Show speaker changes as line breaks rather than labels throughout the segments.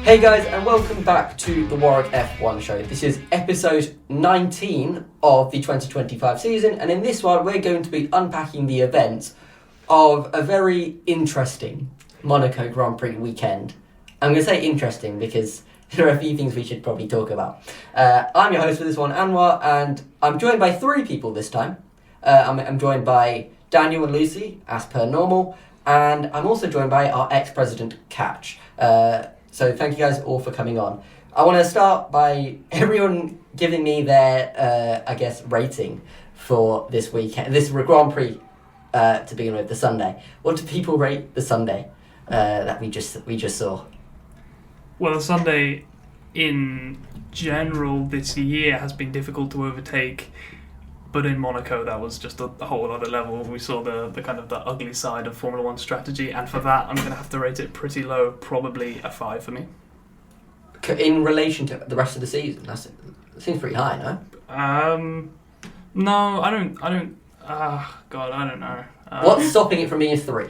Hey guys, and welcome back to the Warwick F1 show. This is episode 19 of the 2025 season, and in this one we're going to be unpacking the events of a very interesting Monaco Grand Prix weekend. I'm going to say interesting because there are a few things we should probably talk about. I'm your host for this one, Anwar, and I'm joined by three people this time. I'm joined by Daniel and Lucy, as per normal, and I'm also joined by our ex-president, Katch. So thank you guys all for coming on. I want to start by everyone giving me their, rating for this weekend, this Grand Prix to begin with, the Sunday. What do people rate the Sunday that we just saw?
Well, the Sunday in general this year has been difficult to overtake, but in Monaco that was just a whole other level. We saw the kind of the ugly side of Formula One strategy, and for that I'm going to have to rate it pretty low, probably a 5 for me.
In relation to the rest of the season, that seems pretty high, no?
No, I don't. I don't know.
What's stopping it from being a 3?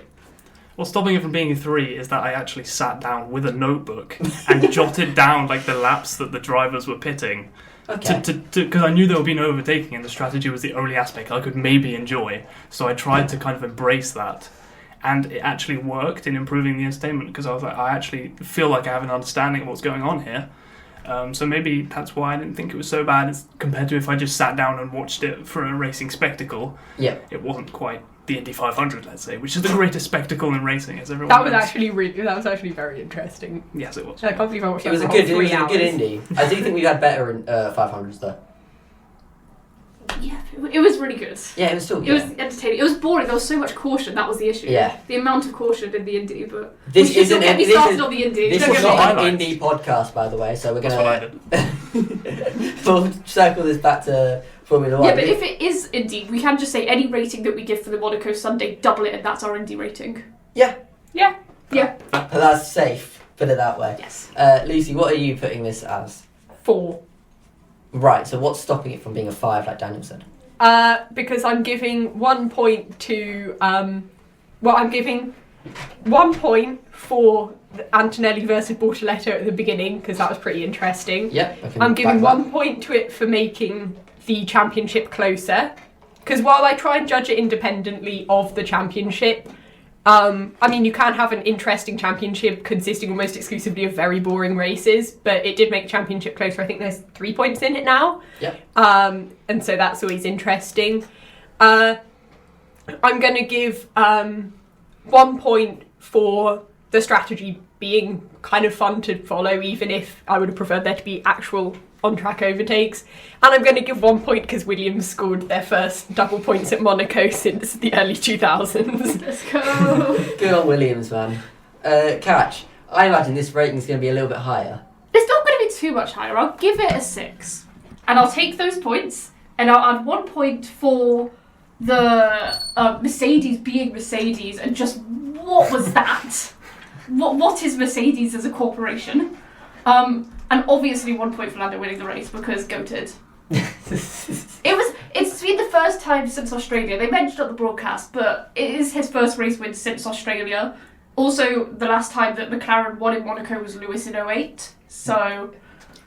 What's stopping it from being a 3 is that I actually sat down with a notebook and jotted down like the laps that the drivers were pitting.
Okay.
Because I knew there would be no overtaking, and the strategy was the only aspect I could maybe enjoy. So I tried to kind of embrace that, and it actually worked in improving the entertainment. Because I was like, I actually feel like I have an understanding of what's going on here. So maybe that's why I didn't think it was so bad, as compared to if I just sat down and watched it for a racing spectacle.
Yeah.
It wasn't quite the Indy 500, let's say, which is the greatest spectacle in racing, as everyone
That was
knows.
actually very interesting.
Yes, it was.
I can't believe I watched
It was a good Indy. I do think we had better in 500s though.
Yeah, it was really good.
Yeah, it was still.
It was entertaining. It was boring. There was so much caution. That was the issue.
Yeah.
The amount of caution in the Indy, but
This isn't.
Don't get me started on the Indy.
This
Don't
is
get me-
not an Indy podcast, by the way. So we're
That's
gonna.
what I did.
We'll circle this back to Formula One.
Yeah, but if it is Indy, we can just say any rating that we give for the Monaco Sunday, double it, and that's our Indy rating.
Yeah.
Yeah.
That's safe. Put it that way.
Yes.
Lucy, what are you putting this as?
4.
Right. So what's stopping it from being a 5, like Daniel said?
Because I'm giving 1 point to I'm giving 1 point for Antonelli versus Bortoletto at the beginning, because that was pretty interesting.
Yep.
I'm giving 1 point to it for making the championship closer, because while I try and judge it independently of the championship, you can have an interesting championship consisting almost exclusively of very boring races, but it did make the championship closer. I think there's 3 points in it now.
Yep.
And so that's always interesting. I'm going to give 1 point for the strategy being kind of fun to follow, even if I would have preferred there to be actual on-track overtakes. And I'm going to give 1 point because Williams scored their first double points at Monaco since the early 2000s.
Let's go.
Good on Williams, man. Katch, I imagine this rating is going to be a little bit higher.
It's not going to be too much higher. I'll give it a 6, and I'll take those points, and I'll add 1 point for the Mercedes being Mercedes, and just what was that? What is Mercedes as a corporation? And obviously 1 point for Lando winning the race because goated. It's been the first time since Australia. They mentioned on the broadcast, but it is his first race win since Australia. Also, the last time that McLaren won in Monaco was Lewis in 08. So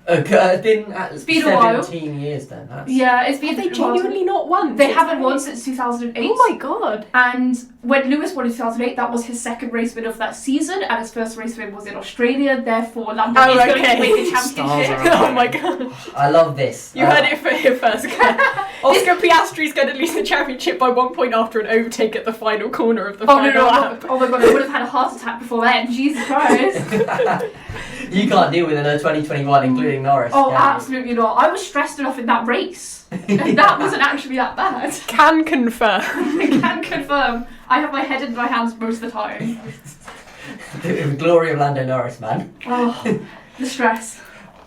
It's been
It's been a while.
17 years then.
yeah, it's been.
Have they genuinely not won?
They haven't won since 2008.
Oh my god.
And when Lewis won in 2008, that was his second race win of that season, and his first race win was in Australia. Therefore, Lando is going to win the
Stars
championship.
are
Oh my god.
I love this.
You heard it for here first. Oscar Piastri is going to lose the championship by 1 point after an overtake at the final corner of the final lap.
Oh my god, I would have had a heart attack before then. Jesus Christ.
You can't deal with another 2021, including Norris.
Oh,
can you?
absolutely not. I was stressed enough in that race. And that wasn't actually that bad.
Can confirm.
I can confirm. I have my head in my hands most of the time.
The glory of Lando Norris, man.
Oh, the stress.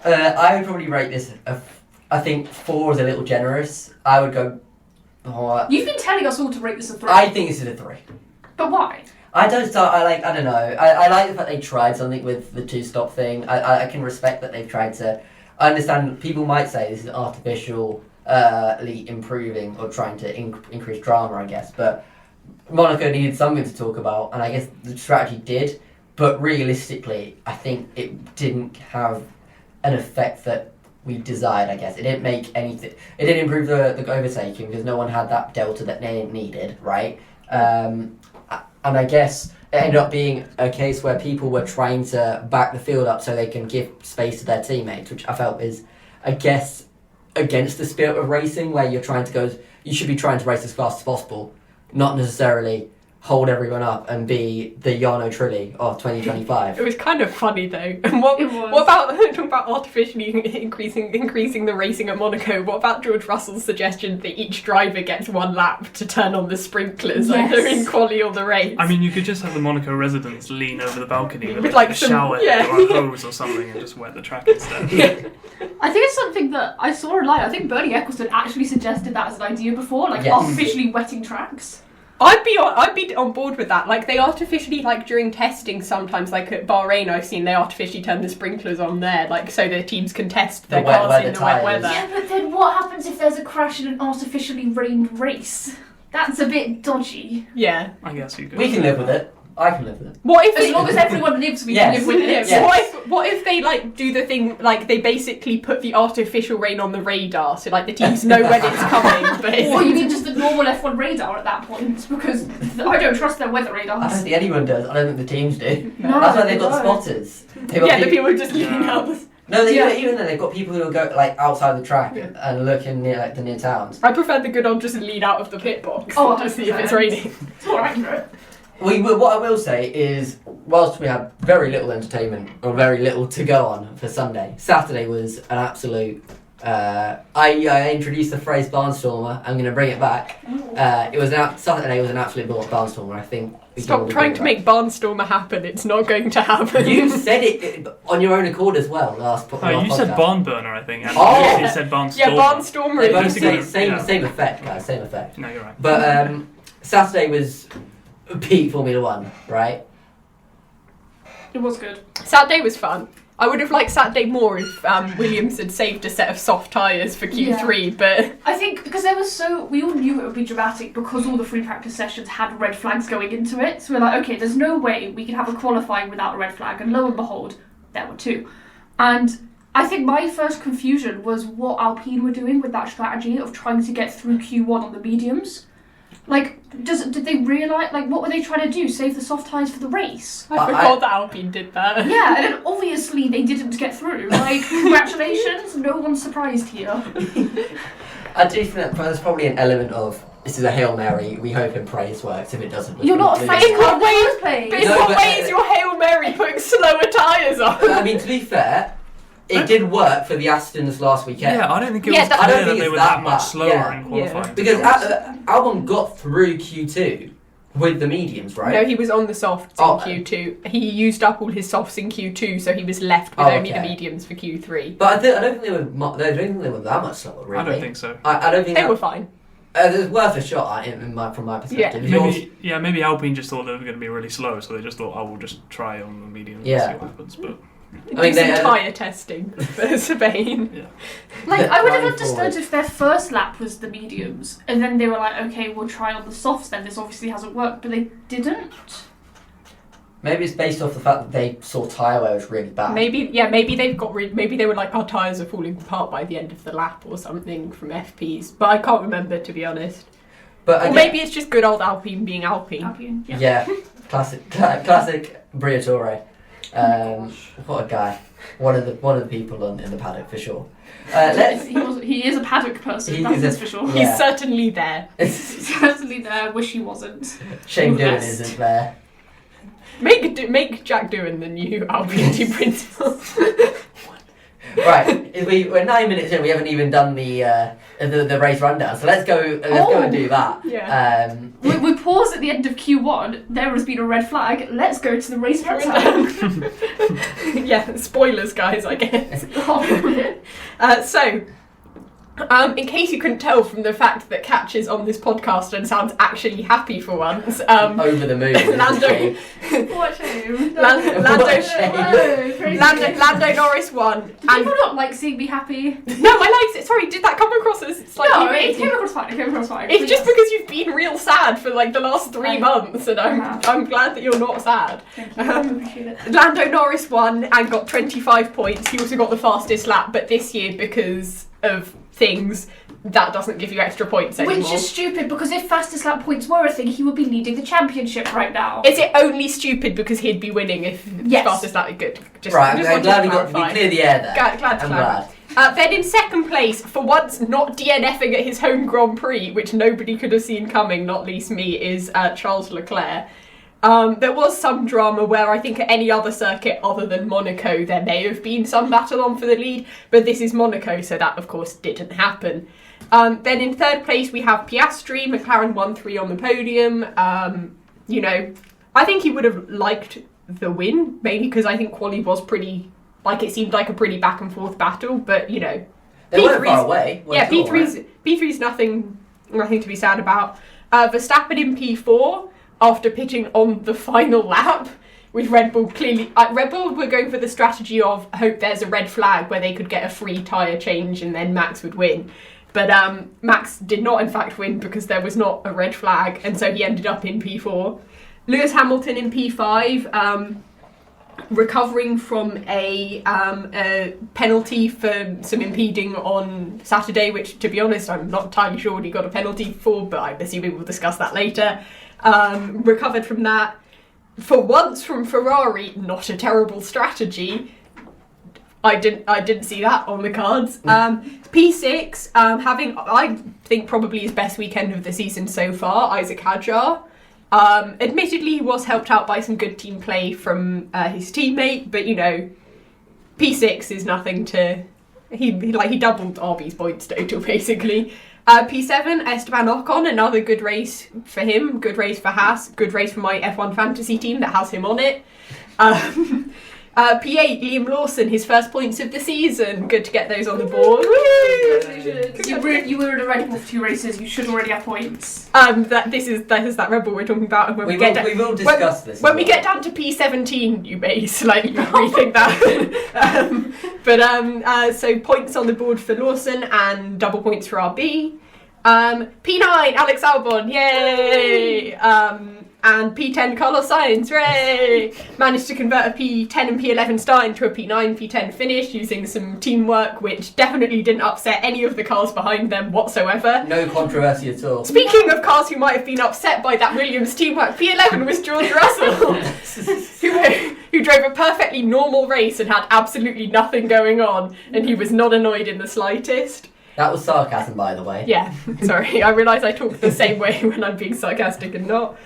I would probably rate this. I think 4 is a little generous. I would go.
You've been telling us all to rate this a 3.
I think this is a 3.
But why?
I don't know. I like the fact they tried something with the 2-stop thing. I can respect that they've tried to. I understand people might say this is artificially improving or trying to increase drama, I guess. But Monaco needed something to talk about, and I guess the strategy did. but realistically, I think it didn't have an effect that we desired, I guess. It didn't make anything... It didn't improve the overtaking because no one had that delta that they needed, right? And I guess it ended up being a case where people were trying to back the field up so they can give space to their teammates, which I felt is, I guess, against the spirit of racing, where you're trying to go... You should be trying to race as fast as possible, not necessarily hold everyone up and be the Jarno Trulli of 2025.
It was kind of funny though. And what about talking about artificially increasing the racing at Monaco? What about George Russell's suggestion that each driver gets 1 lap to turn on the sprinklers either in quali or the race?
I mean, you could just have the Monaco residents lean over the balcony with
like
a
some-
shower
yeah.
or a hose or something and just wet the track instead.
I think it's something that I saw online. I think Bernie Ecclestone actually suggested that as an idea before, like
Yes.
artificially wetting tracks.
I'd be on board with that. Like they artificially, like during testing sometimes, like at Bahrain I've seen they artificially turn the sprinklers on there, like so the teams can test their
The wet
cars
weather
in the wet
tyres.
weather.
Yeah, but then what happens if there's a crash in an artificially rained race? That's a bit dodgy.
Yeah.
I guess you could.
We can live with it. I can live with it.
What if
As long as everyone lives, we
Yes.
can live with it.
Yes.
What if they like do the thing like they basically put the artificial rain on the radar so like the teams know when it's coming, but
Or you mean just the normal F1 radar at that point? Because I don't trust their weather
I don't
radars.
think anyone does. I don't think the teams do.
No,
That's why they've got
no.
spotters. They've got
yeah, the people just leaning
Yeah.
out.
No,
Yeah.
even then they've got people who will go like outside the track
Yeah.
and look in near like the near towns.
I prefer the good old just lean out of the pit box
Oh,
to see if it's
100%.
raining.
It's more accurate.
What I will say is, whilst we had very little entertainment or very little to go on for Sunday, Saturday was an absolute. I introduced the phrase barnstormer. I'm going to bring it back. Saturday was an absolute barnstormer. I think. we can
Stop
all
trying
agree
to
with
make Barnstormer happen. It's not going to happen.
that. You said it on your own accord as well last.
Oh,
last
you said
podcast.
barn burner, I think. And
Oh!
you said barn
Yeah,
stormer.
Barnstormer.
They both
is-
say
Basically,
same effect, guys. Same effect.
No, you're right.
But Saturday was peak Formula One, right?
It was good.
Saturday was fun. I would have liked Saturday more if Williams had saved a set of soft tyres for Q3, but
I think because we all knew it would be dramatic because all the free practice sessions had red flags going into it. So we're like, okay, there's no way we can have a qualifying without a red flag. And lo and behold, there were 2. And I think my first confusion was what Alpine were doing with that strategy of trying to get through Q1 on the mediums. Like, did they realise, like, what were they trying to do? Save the soft tyres for the race?
I forgot that Alpine did that.
Yeah, and then obviously they didn't get through. Like, congratulations, no one's surprised here.
I do think that there's probably an element of this is a Hail Mary, we hope and pray this works. If it doesn't,
You're not a fan
In what
of
way-
the
But
place.
in
No,
what
but-
way is your Hail Mary putting slower tyres on?
I mean, to be fair, it did work for the Astons last weekend.
Yeah, I don't think it
Yeah,
was
that-
I don't
clear that
think
they
it's
were
that
that much
bad.
slower
Yeah.
in qualifying. to
Because
be honest.
Albon got through Q2 with the mediums, right?
No, he was on the softs
Oh.
in Q2. He used up all his softs in Q2, so he was left with
Oh,
only the
okay.
mediums for Q3.
But I don't think they were. I don't think they were that much slower. Really.
I don't think so.
I don't think
They
that,
were fine.
It's worth a shot from my perspective.
Maybe Alpine just thought they were going to be really slow, so they just thought, "I will just try on the mediums
Yeah.
and see what happens." But
I mean,
Do some
they-
tyre testing for Spain.
Like, I would have
Going
understood
forward.
if their first lap was the mediums, and then they were like, okay, we'll try on the softs then, this obviously hasn't worked, but they didn't.
Maybe it's based off the fact that they saw tyre wear was really bad.
Maybe maybe they were like, our tyres are falling apart by the end of the lap or something from FPs. But I can't remember, to be honest.
But
Or
again,
maybe it's just good old Alpine being Alpine.
Alpine, yeah.
yeah, classic Briatore. What a guy. One of the people in the paddock for sure. Let's.
He is a paddock person,
He
that's
is a-
for sure.
Yeah.
He's certainly there.
He's certainly there, wish he wasn't.
Shame Doohan
Yes.
isn't there.
Make Jack Doohan the new Alpine team principal.
Right, we're 9 minutes in. We haven't even done the race rundown. So let's go and do that.
Yeah.
We pause at the end of Q1, there has been a red flag, let's go to the race rundown.
Yeah, spoilers, guys, I guess. So, In case you couldn't tell from the fact that Katch is on this podcast and sounds actually happy for once,
Over the moon.
Lando,
What a shame.
Lando Norris won.
Do people not like seeing me happy?
No, I liked it. Sorry, did that come across as slightly
No,
mean?
it came across fine.
It's just because you've been real sad for like the last 3
I
months, and I'm glad that you're not sad.
Thank you. I appreciate it.
Lando Norris won and got 25 points. He also got the fastest lap, but this year, because of things, that doesn't give you extra points anymore.
Which is stupid, because if fastest lap points were a thing, he would be leading the championship right now.
Is it only stupid because he'd be winning if
Yes.
fastest lap? Good. Just
Right,
wanted
I'm
to
glad we
clarify.
cleared the air there.
Glad.
I'm glad.
Then in second place, for once not DNFing at his home Grand Prix, which nobody could have seen coming, not least me, is Charles Leclerc. There was some drama where I think at any other circuit other than Monaco there may have been some battle on for the lead, but this is Monaco, so that of course didn't happen. Then in third place we have Piastri. McLaren 1-3 on the podium. I think he would have liked the win, mainly because I think quali was pretty, it seemed like a pretty back and forth battle, but
They weren't far away.
P3's nothing to be sad about. Verstappen in P4 after pitting on the final lap, with Red Bull clearly... Red Bull were going for the strategy of hope there's a red flag where they could get a free tyre change and then Max would win. But Max did not in fact win because there was not a red flag, and so he ended up in P4. Lewis Hamilton in P5, recovering from a penalty for some impeding on Saturday, which, to be honest, I'm not entirely sure what he got a penalty for, but I'm assuming we'll discuss that later. Recovered from that. For once from Ferrari, not a terrible strategy. I didn't see that on the cards. P6, having, I think, probably his best weekend of the season so far, Isack Hadjar. Admittedly, he was helped out by some good team play from his teammate, but P6 is nothing to... He doubled RB's points total, basically. P7, Esteban Ocon, another good race for him, good race for Haas, good race for my F1 fantasy team that has him on it. P8, Liam Lawson, his first points of the season. Good to get those on the board.
You were in a Red Bull for 2 races, you should already have points.
This is that Red Bull we're talking about, and when we
will discuss this.
When we get down to P17, you may slightly rethink that. So points on the board for Lawson and double points for RB. P9, Alex Albon, yay! And P10, Carlos Sainz, hooray! Managed to convert a P10 and P11 start into a P9, P10 finish using some teamwork, which definitely didn't upset any of the cars behind them whatsoever.
No controversy at all.
Speaking of cars who might have been upset by that Williams teamwork, P11 was George Russell, who drove a perfectly normal race and had absolutely nothing going on, and he was not annoyed in the slightest.
That was sarcasm, by the way.
Yeah, sorry, I realise I talk the same way when I'm being sarcastic and not.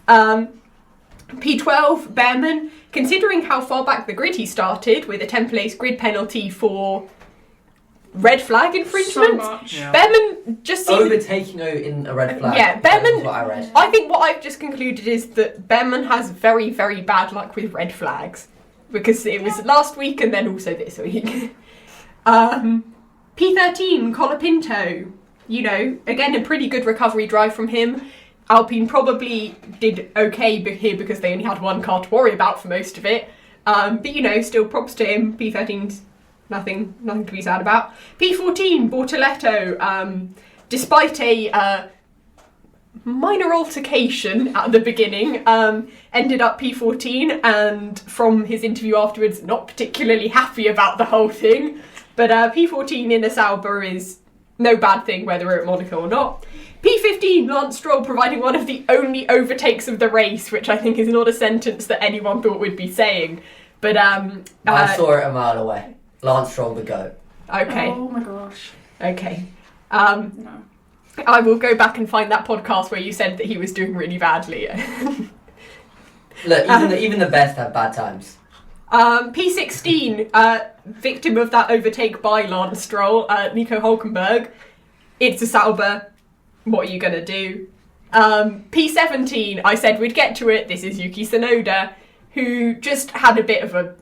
P12, Behrman, considering how far back the grid he started with a 10th place grid penalty for red flag infringement.
So much.
Yeah.
Behrman just seemed...
Overtaking in a red flag.
Yeah, Behrman...
That's what I read.
I think what I've just concluded is that Behrman has very, very bad luck with red flags. Because it was last week and then also this week. P13, Colapinto. Again, a pretty good recovery drive from him. Alpine probably did okay here because they only had one car to worry about for most of it. But still props to him. P13's nothing to be sad about. P14, Bortoletto. Despite a minor altercation at the beginning, ended up P14, and from his interview afterwards, not particularly happy about the whole thing. But P14 in a Sauber is no bad thing, whether we're at Monaco or not. P15, Lance Stroll providing one of the only overtakes of the race, which I think is not a sentence that anyone thought we'd be saying. But
I saw it a mile away. Lance Stroll the GOAT.
Okay.
Oh my gosh.
Okay.
No.
I will go back and find that podcast where you said that he was doing really badly.
Look, even the best have bad times.
P16, victim of that overtake by Lance Stroll, Nico Hülkenberg. It's a Sauber. What are you going to do? P17, I said we'd get to it. This is Yuki Tsunoda, who just had a bit of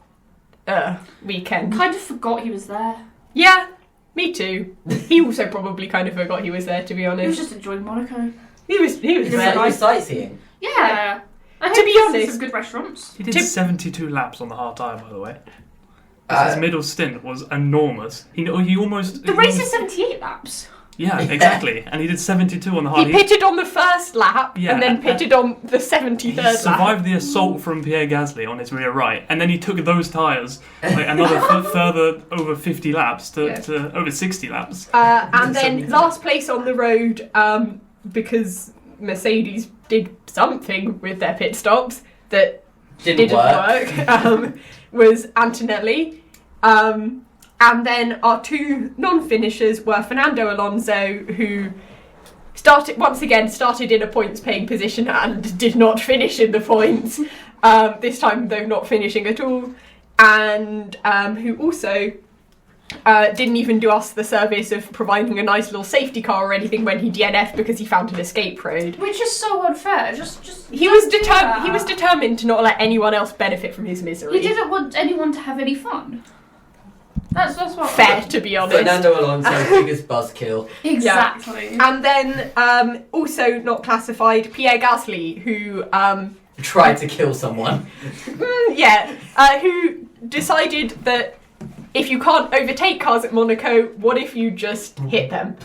a weekend.
Kind of forgot he was there.
Yeah, Me too. He also probably kind of forgot he was there, to be
He was
honest.
just enjoying Monaco.
He was
It's
there.
like sightseeing.
Yeah. I
To
hope
be
he
honest-
sees some good restaurants.
He did
Tip-
72 laps on the hard tyre, by the way.
Uh,
His middle stint was enormous. He almost...
The race is 78 laps.
Yeah, exactly. And he did 72 on the hard.
He pitted on the first lap
Yeah.
and then pitted on the 73rd
He
lap.
survived the assault from Pierre Gasly on his rear right, and then he took those tyres like another further over 50 laps to over 60 laps.
And then
72.
last place on the road, because Mercedes did something with their pit stops that didn't work, was Antonelli. And then our two non-finishers were Fernando Alonso, who started in a points-paying position and did not finish in the points, this time though not finishing at all, and who also didn't even do us the service of providing a nice little safety car or anything when he DNF'd because he found an escape road.
Which is so unfair.
He was determined to not let anyone else benefit from his misery.
He didn't want anyone to have any fun. That's what.
Fair, to be honest.
Fernando Alonso's biggest buzzkill.
Exactly.
And then also not classified, Pierre Gasly, who
Tried to kill someone.
who decided that if you can't overtake cars at Monaco, what if you just hit them?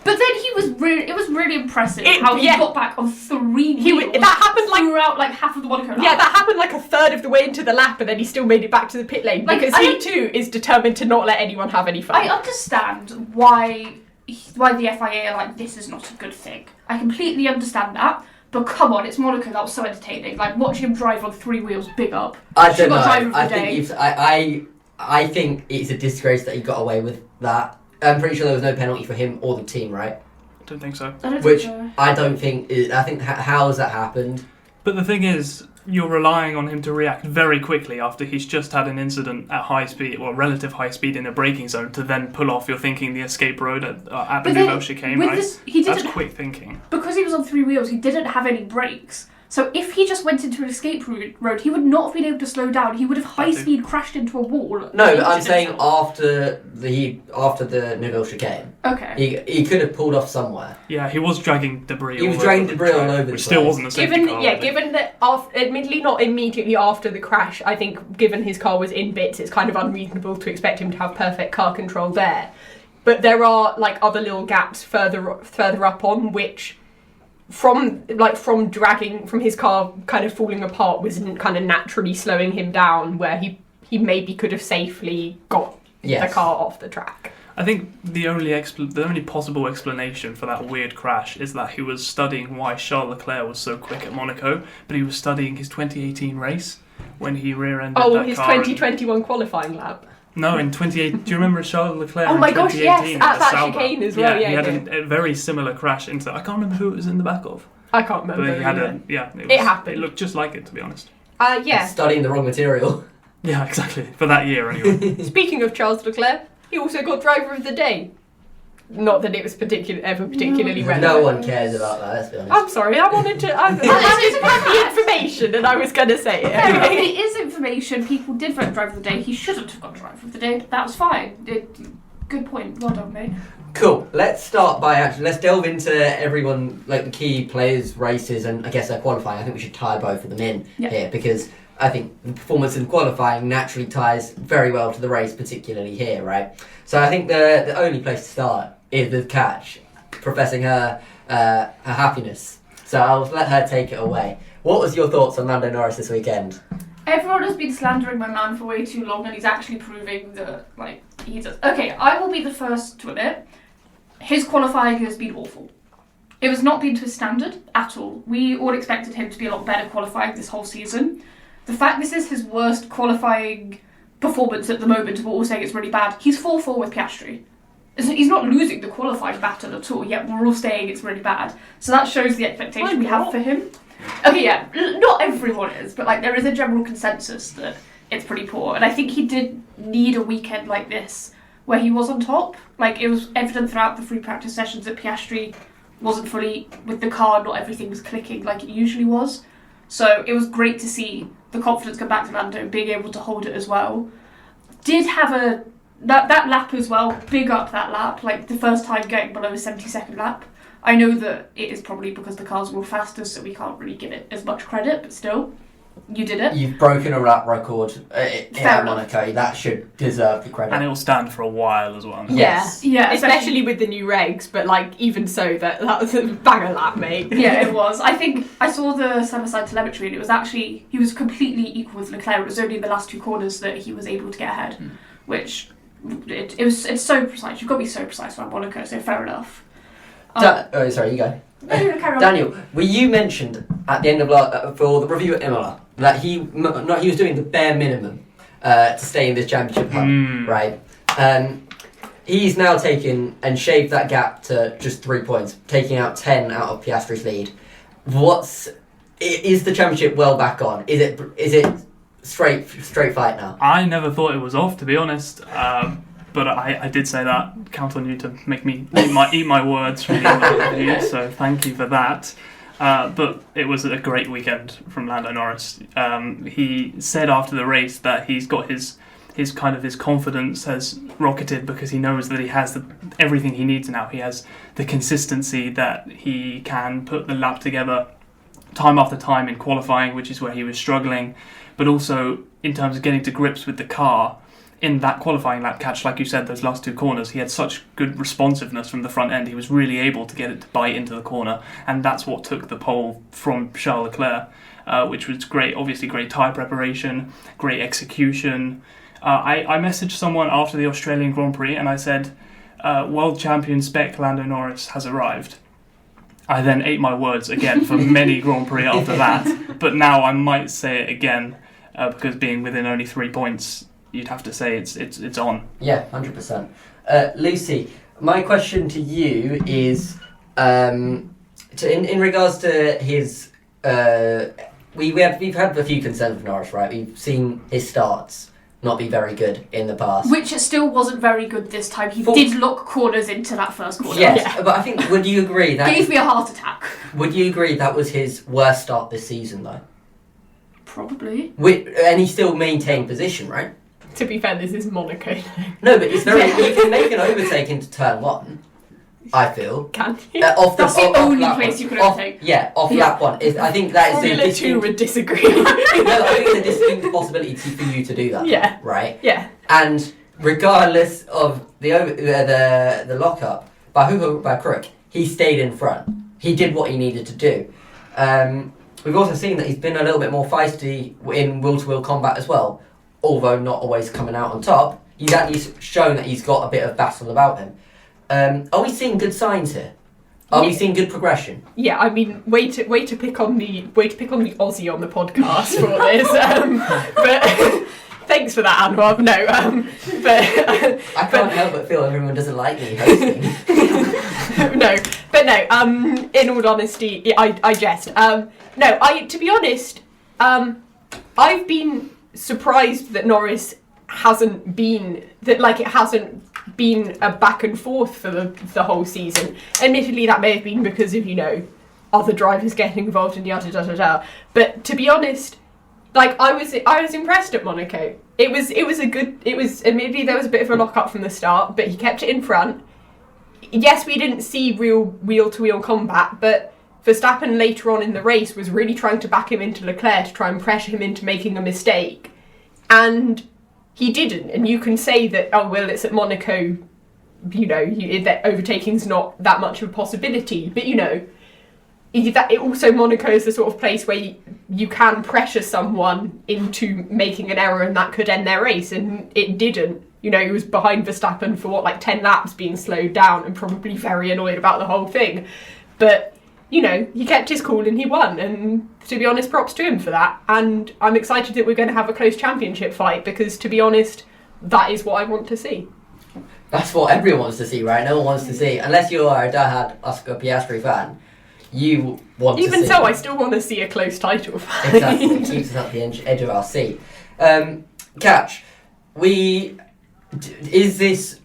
But then it was really impressive how he
yeah.
got back on 3 wheels.
That happened like
throughout like half of the Monaco lap.
Yeah, that happened like a third of the way into the lap, and then he still made it back to the pit lane
Like,
because he too is determined to not let anyone have any fun.
I understand why the FIA are like, this is not a good thing. I completely understand that. But come on, it's Monaco. That was so entertaining. Like watching him drive on 3 wheels, big up.
I don't
Should've
know.
got driver of the
I
day.
think I think it's a disgrace that he got away with that. I'm pretty sure there was no penalty for him or the team, right?
Don't think so.
I don't
Which
think so.
I don't think. I think how has that happened?
But the thing is, you're relying on him to react very quickly after he's just had an incident at high speed, or relative high speed in a braking zone, to then pull off, you're thinking, the escape road at the
But
Nouvelle
then,
chicane,
with
right?
this, he
That's
didn't
quick thinking.
because he was on 3 wheels. He didn't have any brakes. So if he just went into an escape road, he would not have been able to slow down. He would have high speed crashed into a wall.
No, but I'm
Injured
saying
himself.
after the Nouvelle chicane,
Okay.
he could have pulled off somewhere.
Yeah, he was dragging debris.
He was
all
dragging
over the
debris all
track,
over the
which still
place.
wasn't a safety car.
Given that, admittedly not immediately after the crash, I think given his car was in bits, it's kind of unreasonable to expect him to have perfect car control there. But there are like other little gaps further up on which, from his car kind of falling apart, was kind of naturally slowing him down, where he maybe could have safely got the car off the track.
I think the only possible explanation for that weird crash is that he was studying why Charles Leclerc was so quick at Monaco, but he was studying his 2018 race when he rear-ended that car.
His 2021 qualifying lap.
No, in 2018. Do you remember Charles Leclerc?
Oh
in
my gosh,
2018
yes, at that
Sauber?
chicane as well. Yeah,
he had a very similar crash into. I can't remember who it was in the back of,
I can't remember.
but he had
either.
It
happened.
It looked just like it, to be honest.
Studying the wrong material.
Yeah, exactly. For that year, anyway.
Speaking of Charles Leclerc, he also got driver of the day. Not that it was particularly relevant.
No one cares about that. Let's be honest.
I'm sorry, I wanted to. I just had the information, and I was going to say it.
Fair enough.
Okay.
It is information. People did vote driver of the day. He shouldn't have got driver of the day. That was fine. Good point. Well done, mate.
Cool. Let's start by let's delve into everyone, like the key players' races, and I guess their qualifying. I think we should tie both of them in here because I think the performance in qualifying naturally ties very well to the race, particularly here, right? So I think the only place to start is with Katch, professing her happiness. So I'll let her take it away. What was your thoughts on Lando Norris this weekend?
Everyone has been slandering my man for way too long, and he's actually proving that, like, he does. Okay, I will be the first to admit, his qualifying has been awful. It has not been to his standard at all. We all expected him to be a lot better qualifying this whole season. The fact this is his worst qualifying performance at the moment, we're all saying it's really bad. He's 4-4 with Piastri. He's not losing the qualifying battle at all, yet we're all saying it's really bad. So that shows the expectation we have for him. Okay, yeah, not everyone is, but like there is a general consensus that it's pretty poor. And I think he did need a weekend like this where he was on top. Like it was evident throughout the free practice sessions that Piastri wasn't fully with the car, not everything was clicking like it usually was. So it was great to see the confidence come back to Lando, being able to hold it as well. Did have a that lap as well, big up that lap. Like, the first time getting below a 70-second lap. I know that it is probably because the cars were faster, so we can't really give it as much credit, but still, you did it.
You've broken a lap record at
enough.
Monaco. That should deserve the credit.
And it will stand for a while as well.
Yes.
Yeah, especially with the new regs, but like even so, that was a banger lap, mate.
Yeah, it was. I think I saw the side-by-side telemetry, and it was actually, he was completely equal with Leclerc. It was only in the last 2 corners that he was able to get ahead, which it's so precise. You've got to be so precise around Monaco, so fair enough.
Sorry, you go.
No, carry on.
Daniel, you mentioned at the end of for the review at Imola that he was doing the bare minimum to stay in this championship hunt, right? He's now taken and shaved that gap to just 3 points, taking out 10 out of Piastri's lead. Is the championship well back on? Is it straight fight now?
I never thought it was off, to be honest. But I did say that. Count on you to make me eat my words from you, so thank you for that. But it was a great weekend from Lando Norris. He said after the race that he's got his confidence has rocketed because he knows that he has everything he needs now. He has the consistency that he can put the lap together time after time in qualifying, which is where he was struggling, but also in terms of getting to grips with the car. In that qualifying lap, Katch, like you said, those last 2 corners, he had such good responsiveness from the front end. He was really able to get it to bite into the corner, and that's what took the pole from Charles Leclerc, which was great. Obviously, great tyre preparation, great execution. I messaged someone after the Australian Grand Prix, and I said, "World champion spec Lando Norris has arrived." I then ate my words again for many Grand Prix after that, but now I might say it again because being within only 3 points. You'd have to say it's on.
Yeah, 100%. Lucy, my question to you is, in regards to his, we've had a few concerns with Norris, right? We've seen his starts not be very good in the past,
Which it still wasn't very good this time. He did look corners into that first corner.
Yes,
Yeah.
but I think would you agree that
Gave me a heart attack.
would you agree that was his worst start this season though?
Probably.
And he still maintained position, right?
To be fair, this is Monaco.
No, but it's very. You can make an overtake into turn 1. I feel.
Can you?
That's the only place you can overtake.
Off lap 1. I think that is a
Formula 2
distinct.
would disagree.
No, I think it's a distinct possibility for you to do that.
Yeah.
Right.
Yeah.
And regardless of the lockup by Crook, he stayed in front. He did what he needed to do. We've also seen that he's been a little bit more feisty in wheel-to-wheel combat as well. Although not always coming out on top, he's actually shown that he's got a bit of battle about him. Are we seeing good signs here? Are we seeing good progression?
Yeah, I mean, way to pick on the Aussie on the podcast for this. But thanks for that, Anwar. No, but
I can't help but feel everyone doesn't like me hosting.
no. In all honesty, I jest. To be honest, I've been surprised that Norris hasn't been a back and forth for the whole season. Admittedly, that may have been because of other drivers getting involved in the But to be honest, I was impressed at Monaco. Admittedly there was a bit of a lock up from the start, but he kept it in front. Yes, we didn't see real wheel to wheel combat, but Verstappen later on in the race was really trying to back him into Leclerc to try and pressure him into making a mistake. And he didn't. And you can say that, it's at Monaco, that overtaking's not that much of a possibility. But, Monaco is the sort of place where you can pressure someone into making an error and that could end their race. And it didn't. He was behind Verstappen for 10 laps being slowed down and probably very annoyed about the whole thing. But he kept his cool and he won, and to be honest, props to him for that. And I'm excited that we're going to have a close championship fight because, to be honest, that is what I want to see.
That's what everyone wants to see, right? No one wants to see, unless you are a diehard Oscar Piastri fan, you want to see.
Even so, I still want to see a close title fight.
Exactly, it keeps us at the edge of our seat. Katch, is this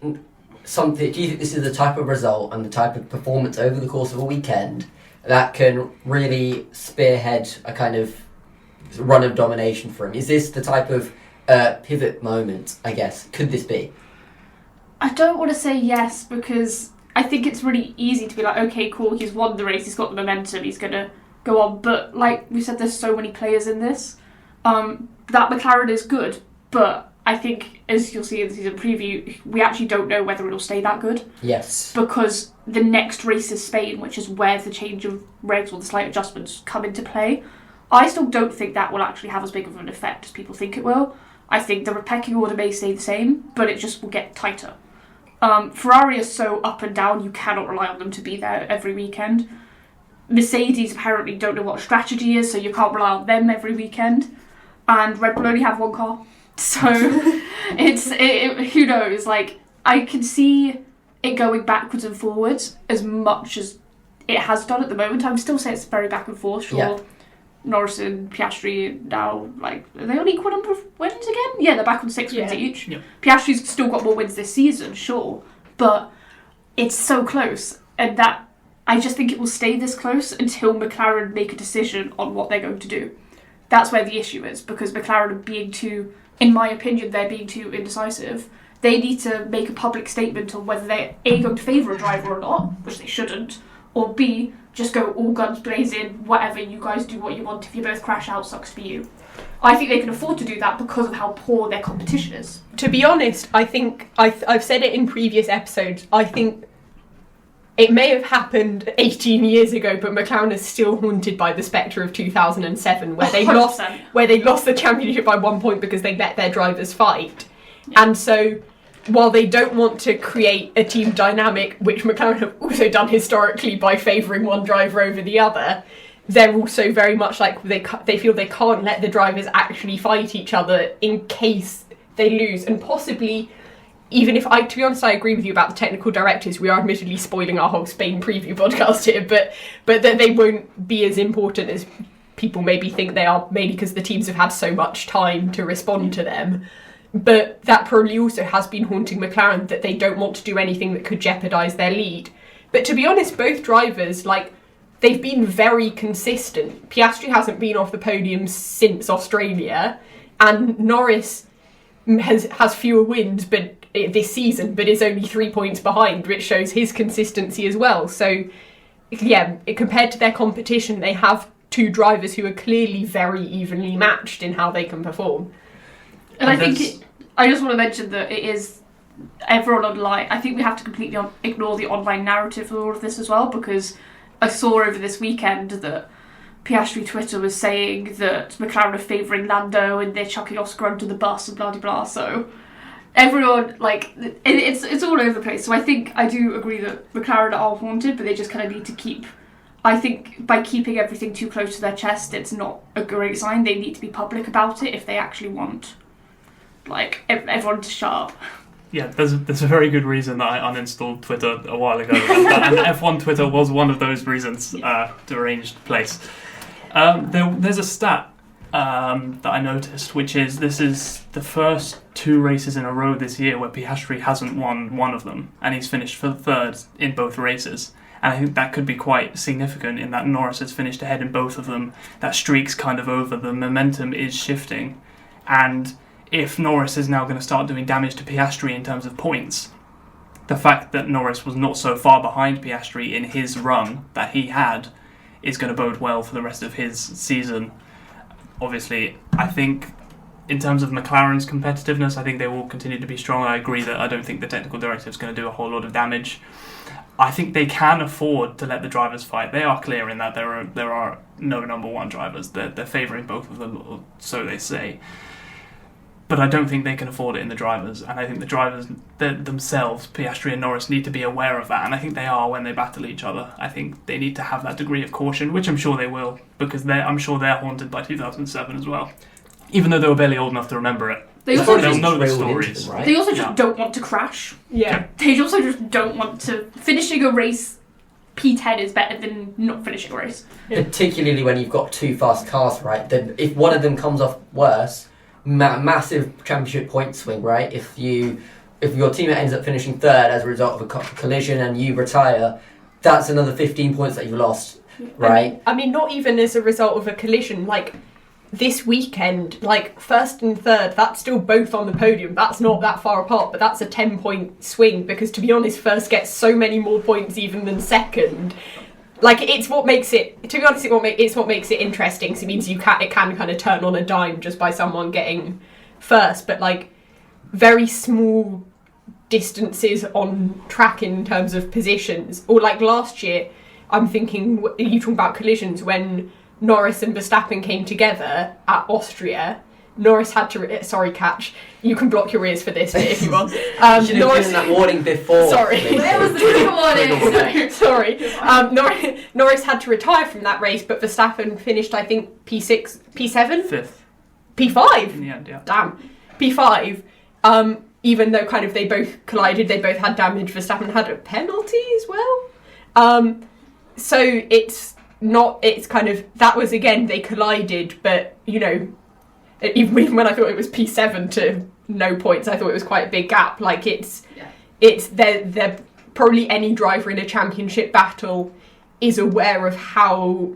something? Do you think this is the type of result and the type of performance over the course of a weekend that can really spearhead a kind of run of domination for him? Is this the type of pivot moment, I guess? Could this be?
I don't want to say yes because I think it's really easy to be like, okay, cool, he's won the race, he's got the momentum, he's going to go on. But like we said, there's so many players in this. That McLaren is good, but I think, as you'll see in the season preview, we actually don't know whether it'll stay that good.
Yes.
Because the next race is Spain, which is where the change of regs or the slight adjustments come into play. I still don't think that will actually have as big of an effect as people think it will. I think the pecking order may stay the same, but it just will get tighter. Ferrari is so up and down, you cannot rely on them to be there every weekend. Mercedes apparently don't know what strategy is, so you can't rely on them every weekend. And Red Bull only have one car. So who knows? Like, I can see it going backwards and forwards as much as it has done at the moment. I would still say it's very back and forth. Sure, yeah. Norris and Piastri now, like, are they on equal number of wins again? Yeah, they're back on 6 wins each.
Yeah.
Piastri's still got more wins this season, sure, but it's so close, and that I just think it will stay this close until McLaren make a decision on what they're going to do. That's where the issue is, because McLaren are being too, in my opinion, they're being too indecisive. They need to make a public statement on whether they're A, going to favour a driver or not, which they shouldn't, or B, just go all guns blazing, whatever, you guys do what you want, if you both crash out, sucks for you. I think they can afford to do that because of how poor their competition is.
To be honest, I think, I've said it in previous episodes, I think it may have happened 18 years ago, but McLaren is still haunted by the spectre of 2007, where they
100%.
lost the championship by 1 point because they let their drivers fight. Yeah. And so, while they don't want to create a team dynamic, which McLaren have also done historically by favouring one driver over the other, they're also very much like they feel they can't let the drivers actually fight each other in case they lose. And possibly, even if to be honest, I agree with you about the technical directives. We are admittedly spoiling our whole Spain preview podcast here, but that they won't be as important as people maybe think they are, mainly because the teams have had so much time to respond to them. But that probably also has been haunting McLaren, that they don't want to do anything that could jeopardise their lead. But to be honest, both drivers, they've been very consistent. Piastri hasn't been off the podium since Australia, and Norris has fewer wins this season, but is only 3 points behind, which shows his consistency as well. So, yeah, compared to their competition, they have two drivers who are clearly very evenly matched in how they can perform.
And I think I just want to mention that it is everyone online. I think we have to completely ignore the online narrative of all of this as well, because I saw over this weekend that Piastri Twitter was saying that McLaren are favouring Lando and they're chucking Oscar under the bus and blah blah blah. So everyone, it's all over the place. So I think I do agree that McLaren are haunted, but they just kind of need to keep. I think by keeping everything too close to their chest, it's not a great sign. They need to be public about it if they actually want everyone to shut up.
Yeah, there's a very good reason that I uninstalled Twitter a while ago, and F1 Twitter was one of those reasons to arrange place. There's a stat that I noticed, which is this is the first 2 races in a row this year where Piastri hasn't won one of them, and he's finished for third in both races. And I think that could be quite significant in that Norris has finished ahead in both of them. That streak's kind of over, the momentum is shifting, and if Norris is now going to start doing damage to Piastri in terms of points, the fact that Norris was not so far behind Piastri in his run that he had is going to bode well for the rest of his season. Obviously, I think in terms of McLaren's competitiveness, I think they will continue to be strong. I agree that I don't think the technical directive is going to do a whole lot of damage. I think they can afford to let the drivers fight. They are clear in that there are no number one drivers. They're favouring both of them, or so they say. But I don't think they can afford it in the drivers, and I think the drivers themselves, Piastri and Norris, need to be aware of that, and I think they are when they battle each other. I think they need to have that degree of caution, which I'm sure they will, because I'm sure they're haunted by 2007 as well, even though they were barely old enough to remember it.
They'll
know the stories.
Them, right?
They also just don't want to crash.
Yeah.
They also just don't want to... Finishing a race P10 is better than not finishing a race.
Particularly when you've got 2 fast cars, right? Then if one of them comes off worse... massive championship point swing, right? If your teammate ends up finishing third as a result of a collision and you retire, that's another 15 points that you've lost, right?
I mean, not even as a result of a collision. this weekend, like first and third, that's still both on the podium. That's not that far apart, but that's a 10-point swing because, to be honest, first gets so many more points even than second. Like, it's what makes it, to be honest, it's what makes it interesting. So it means it can kind of turn on a dime just by someone getting first. But like, very small distances on track in terms of positions. Or like last year, I'm thinking, you talking about collisions, when Norris and Verstappen came together at Austria. Norris had to... Sorry, Katch. You can block your ears for this bit if you want.
You should have given that warning before.
Sorry.
Where was the trigger warning?
Sorry. Norris had to retire from that race, but Verstappen finished, I think, P6, P7?
Fifth.
P5?
In the end, yeah.
Damn. P5. Even though kind of they both collided, they both had damage. Verstappen had a penalty as well. So it's kind of... That was, again, they collided, but, you know... Even when I thought it was P7 to no points, I thought it was quite a big gap. Like they're probably any driver in a championship battle is aware of how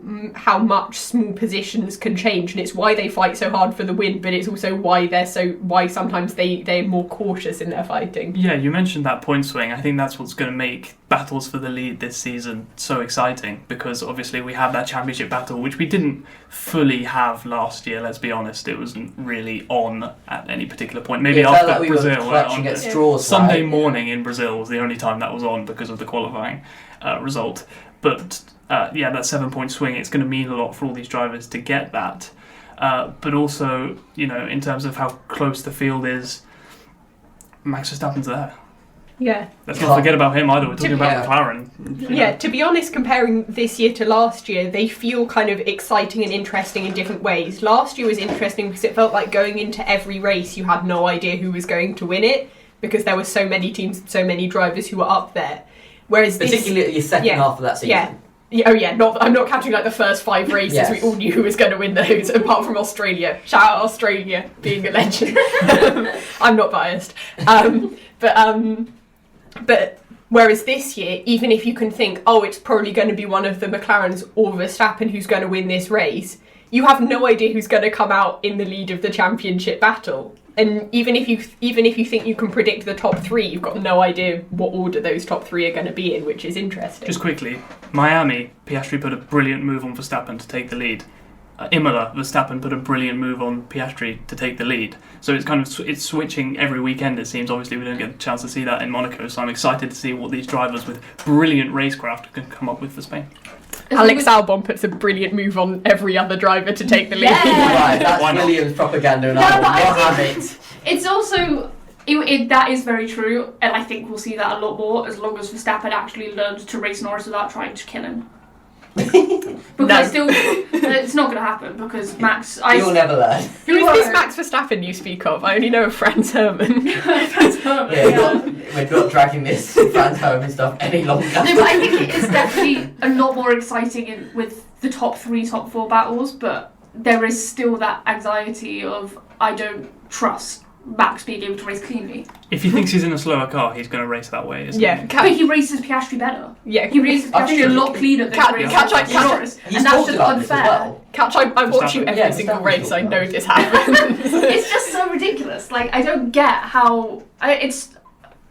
much small positions can change, and it's why they fight so hard for the win. But it's also why sometimes they're more cautious in their fighting.
Yeah, you mentioned that point swing. I think that's what's going to make battles for the lead this season so exciting, because obviously we have that championship battle, which we didn't fully have last year. Let's be honest, it wasn't really on at any particular point. Maybe after
like we
Brazil,
were clutching at straws.
Sunday
right?
morning in Brazil was the only time that was on because of the qualifying result. But that 7-point swing, it's going to mean a lot for all these drivers to get that. But also, you know, in terms of how close the field is, Max Verstappen's there.
Yeah.
Let's not forget about him either. We're talking about McLaren.
Yeah, to be honest, comparing this year to last year, they feel kind of exciting and interesting in different ways. Last year was interesting because it felt like going into every race you had no idea who was going to win it, because there were so many teams, so many drivers who were up there. Whereas
particularly at your second half of that season.
I'm not counting like the first 5 races.
Yes.
We all knew who was going to win those, apart from Australia. Shout out Australia, being a legend. I'm not biased. But whereas this year, even if you can think, oh, it's probably going to be one of the McLarens or Verstappen who's going to win this race, you have no idea who's going to come out in the lead of the championship battle. And even if you think you can predict the top 3, you've got no idea what order those top 3 are going to be in, which is interesting.
Just quickly, Miami, Piastri put a brilliant move on Verstappen to take the lead. Imola, Verstappen put a brilliant move on Piastri to take the lead. So it's kind of it's switching every weekend, it seems. Obviously, we don't get a chance to see that in Monaco, so I'm excited to see what these drivers with brilliant racecraft can come up with for Spain.
Alex Albon puts a brilliant move on every other driver to take the lead.
Yeah.
Right, that's Williams propaganda, and I will not have it.
It's also... that is very true, and I think we'll see that a lot more as long as Verstappen actually learns to race Norris without trying to kill him. Because it's not going to happen, because Max...
You'll never learn.
Who is this Max Verstappen you speak of? I only know of Franz Hermann.
We're not dragging this Franz Hermann stuff any longer.
No, but I think it is definitely a lot more exciting with the top 3, top 4 battles, but there is still that anxiety of, I don't trust Max being able to race cleanly.
If he thinks he's in a slower car, he's going to race that way, isn't he?
But he races Piastri better.
Yeah,
he races Piastri a lot cleaner than
Katch,
Norris, and that's just unfair.
Well.
Katch, I watch you every single race. I know this happens.
It's just so ridiculous. Like, I don't get how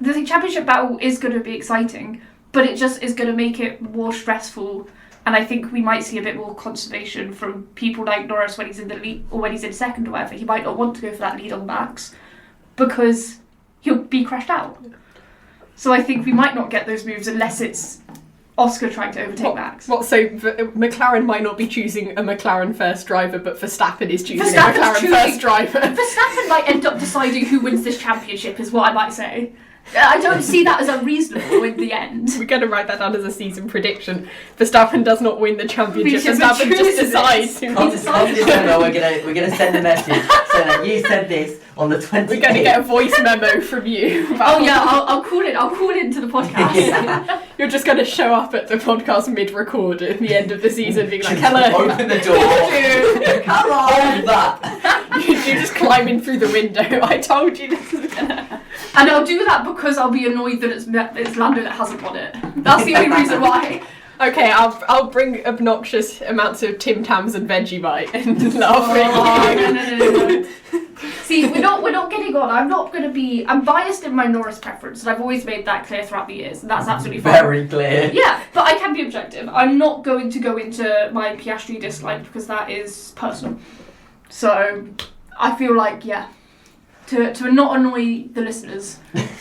the championship battle is going to be exciting, but it just is going to make it more stressful. And I think we might see a bit more conservation from people like Norris when he's in the lead or when he's in second or whatever. He might not want to go for that lead on Max because he'll be crashed out. So I think we might not get those moves unless it's Oscar trying to overtake Max.
So McLaren might not be choosing a McLaren first driver, but Verstappen is choosing a McLaren first driver.
Verstappen might end up deciding who wins this championship, is what I might say. I don't see that as unreasonable in the end.
We're going to write that down as a season prediction. Verstappen does not win the championship. Verstappen just decides. We're
going to send a message saying that you said this on the 28th.
We're going to get a voice memo from you.
I'll call it. I'll call it into the podcast.
Yeah. You're just going to show up at the podcast mid-record at the end of the season, being like, "Hello,
open the door, come on, hold that."
You just climb in through the window. I told you this was going to happen.
And I'll do that because I'll be annoyed that it's Lando that hasn't won it. That's the only reason why.
Okay, I'll bring obnoxious amounts of Tim Tams and Vegemite and laugh
Oh,
at you.
no. See, we're not getting on. I'm biased in my Norris preference, and I've always made that clear throughout the years, and that's absolutely fine.
Very clear.
Yeah, but I can be objective. I'm not going to go into my Piastri dislike because that is personal. So, I feel like, yeah, to not annoy the listeners,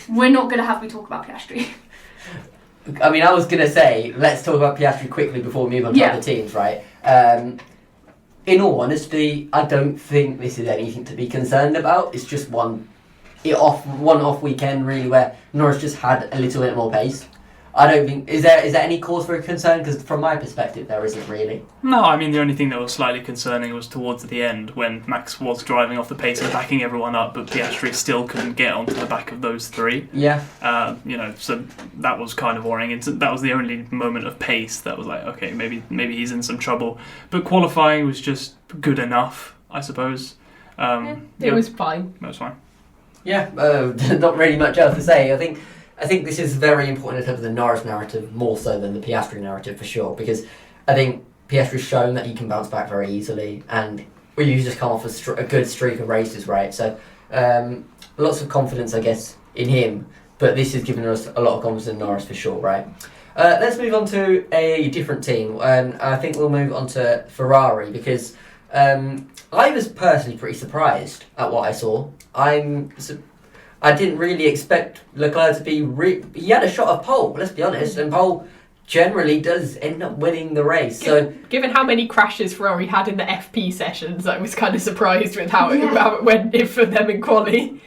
we're not going to have me talk about Piastri.
I mean, I was going to say, let's talk about Piastri quickly before we move on to other teams, right? In all honesty, I don't think this is anything to be concerned about. It's just one off weekend, really, where Norris just had a little bit more pace. I don't think... Is there any cause for concern? Because from my perspective, there isn't really.
No, I mean, the only thing that was slightly concerning was towards the end when Max was driving off the pace and backing everyone up, but Piastri still couldn't get onto the back of those three.
Yeah.
So that was kind of worrying. That was the only moment of pace that was like, okay, maybe he's in some trouble. But qualifying was just good enough, I suppose.
It was fine.
That was fine.
Yeah, not really much else to say. I think this is very important in terms of the Norris narrative, more so than the Piastri narrative for sure, because I think Piastri's shown that he can bounce back very easily, and you just come off a good streak of races, right? So lots of confidence, I guess, in him, but this has given us a lot of confidence in Norris for sure, right? Let's move on to a different team, and I think we'll move on to Ferrari, because I was personally pretty surprised at what I saw. I didn't really expect Leclerc to be... he had a shot of pole, let's be honest, and pole generally does end up winning the race. So,
given how many crashes Ferrari had in the FP sessions, I was kind of surprised with how it went for them in quali.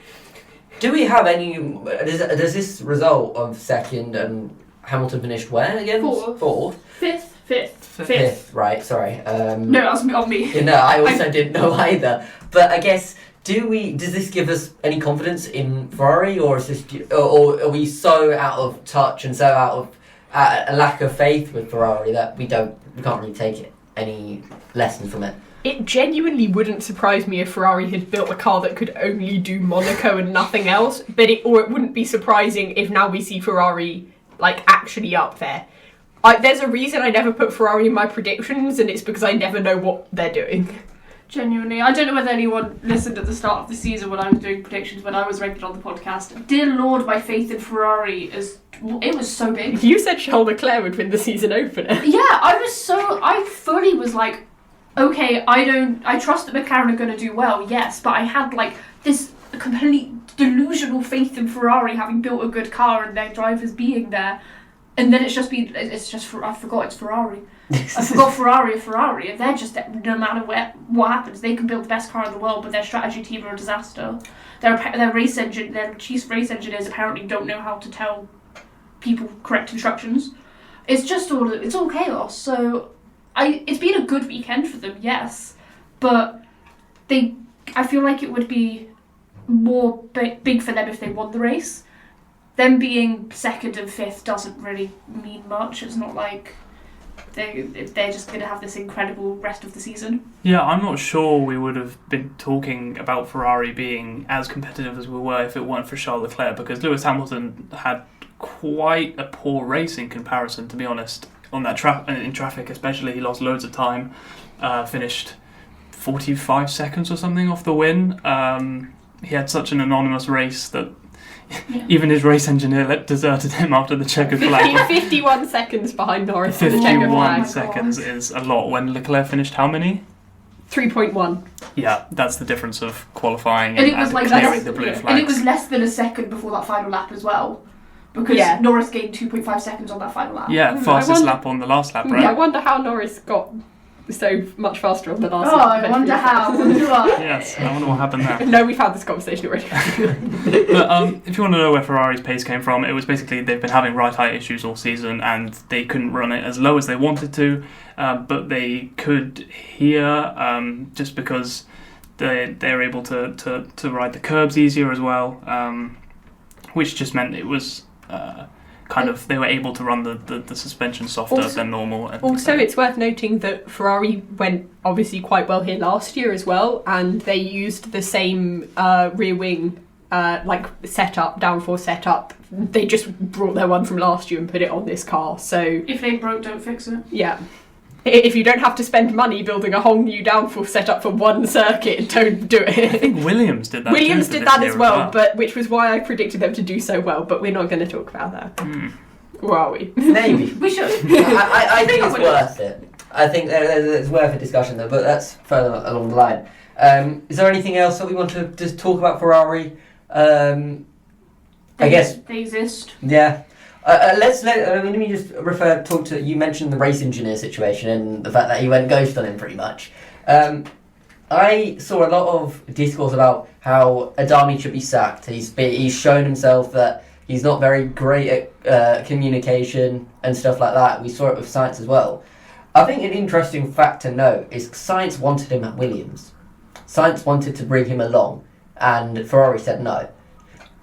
Do we have any... Does this result of second and Hamilton finished where again? Fourth. Fifth, right, sorry.
No, that was on me.
No, I also didn't know either. But I guess... Does this give us any confidence in Ferrari, or is this, or are we so out of touch and so out of a lack of faith with Ferrari that we can't really take any lessons from it?
It genuinely wouldn't surprise me if Ferrari had built a car that could only do Monaco and nothing else, it wouldn't be surprising if now we see Ferrari actually up there. There's a reason I never put Ferrari in my predictions, and it's because I never know what they're doing.
Genuinely, I don't know whether anyone listened at the start of the season when I was doing predictions, when I was ranked on the podcast. Dear Lord, my faith in Ferrari it was so big.
You said Charles Leclerc would win the season opener.
Yeah, I fully was like, okay, I trust that McLaren are going to do well, yes, but I had this complete delusional faith in Ferrari having built a good car and their drivers being there, and then I forgot it's Ferrari. I forgot Ferrari are Ferrari. If they're just, no matter what happens, they can build the best car in the world, but their strategy team are a disaster. Their chief race engineers apparently don't know how to tell people correct instructions. It's all chaos. So it's been a good weekend for them, yes, but I feel like it would be more big for them if they won the race. Them being second and fifth doesn't really mean much. It's not like they're just going to have this incredible rest of the season.
Yeah, I'm not sure we would have been talking about Ferrari being as competitive as we were if it weren't for Charles Leclerc, because Lewis Hamilton had quite a poor race in comparison, to be honest, on that in traffic especially. He lost loads of time, finished 45 seconds or something off the win. He had such an anonymous race that even his race engineer deserted him after the checkered flag.
51 seconds behind Norris in the checkered flag.
51 seconds is a lot. When Leclerc finished how many?
3.1.
Yeah, that's the difference of qualifying
and it was
clearing the blue flags.
And it was less than a second before that final lap as well, because Norris gained 2.5 seconds on that final lap.
Yeah, fastest lap on the last lap, right?
Yeah, I wonder how Norris got so much faster on the last
lap. I wonder how.
Yes, I wonder what happened there.
No, we've had this conversation already.
But if you want to know where Ferrari's pace came from, it was basically they've been having right height issues all season and they couldn't run it as low as they wanted to, but they could here just because they're able to ride the curbs easier as well, which just meant it was... they were able to run the suspension softer than normal.
Also, it's worth noting that Ferrari went obviously quite well here last year as well, and they used the same rear wing downforce setup. They just brought their one from last year and put it on this car. So
if they broke, don't fix it.
Yeah. If you don't have to spend money building a whole new downforce setup for one circuit, don't do it.
I think Williams did that.
Williams
too
did
this
that
year
as well, but which was why I predicted them to do so well. But we're not going to talk about that. Or are we?
Maybe.
We should.
I think it's worth it. I think it's worth a discussion though, but that's further along the line. Is there anything else that we want to just talk about Ferrari? I guess
they exist.
Yeah. Let me just talk to, you mentioned the race engineer situation and the fact that he went ghost on him pretty much. I saw a lot of discourse about how Adami should be sacked. He's shown himself that he's not very great at communication and stuff like that. We saw it with Sainz as well. I think an interesting fact to note is Sainz wanted him at Williams. Sainz wanted to bring him along and Ferrari said no.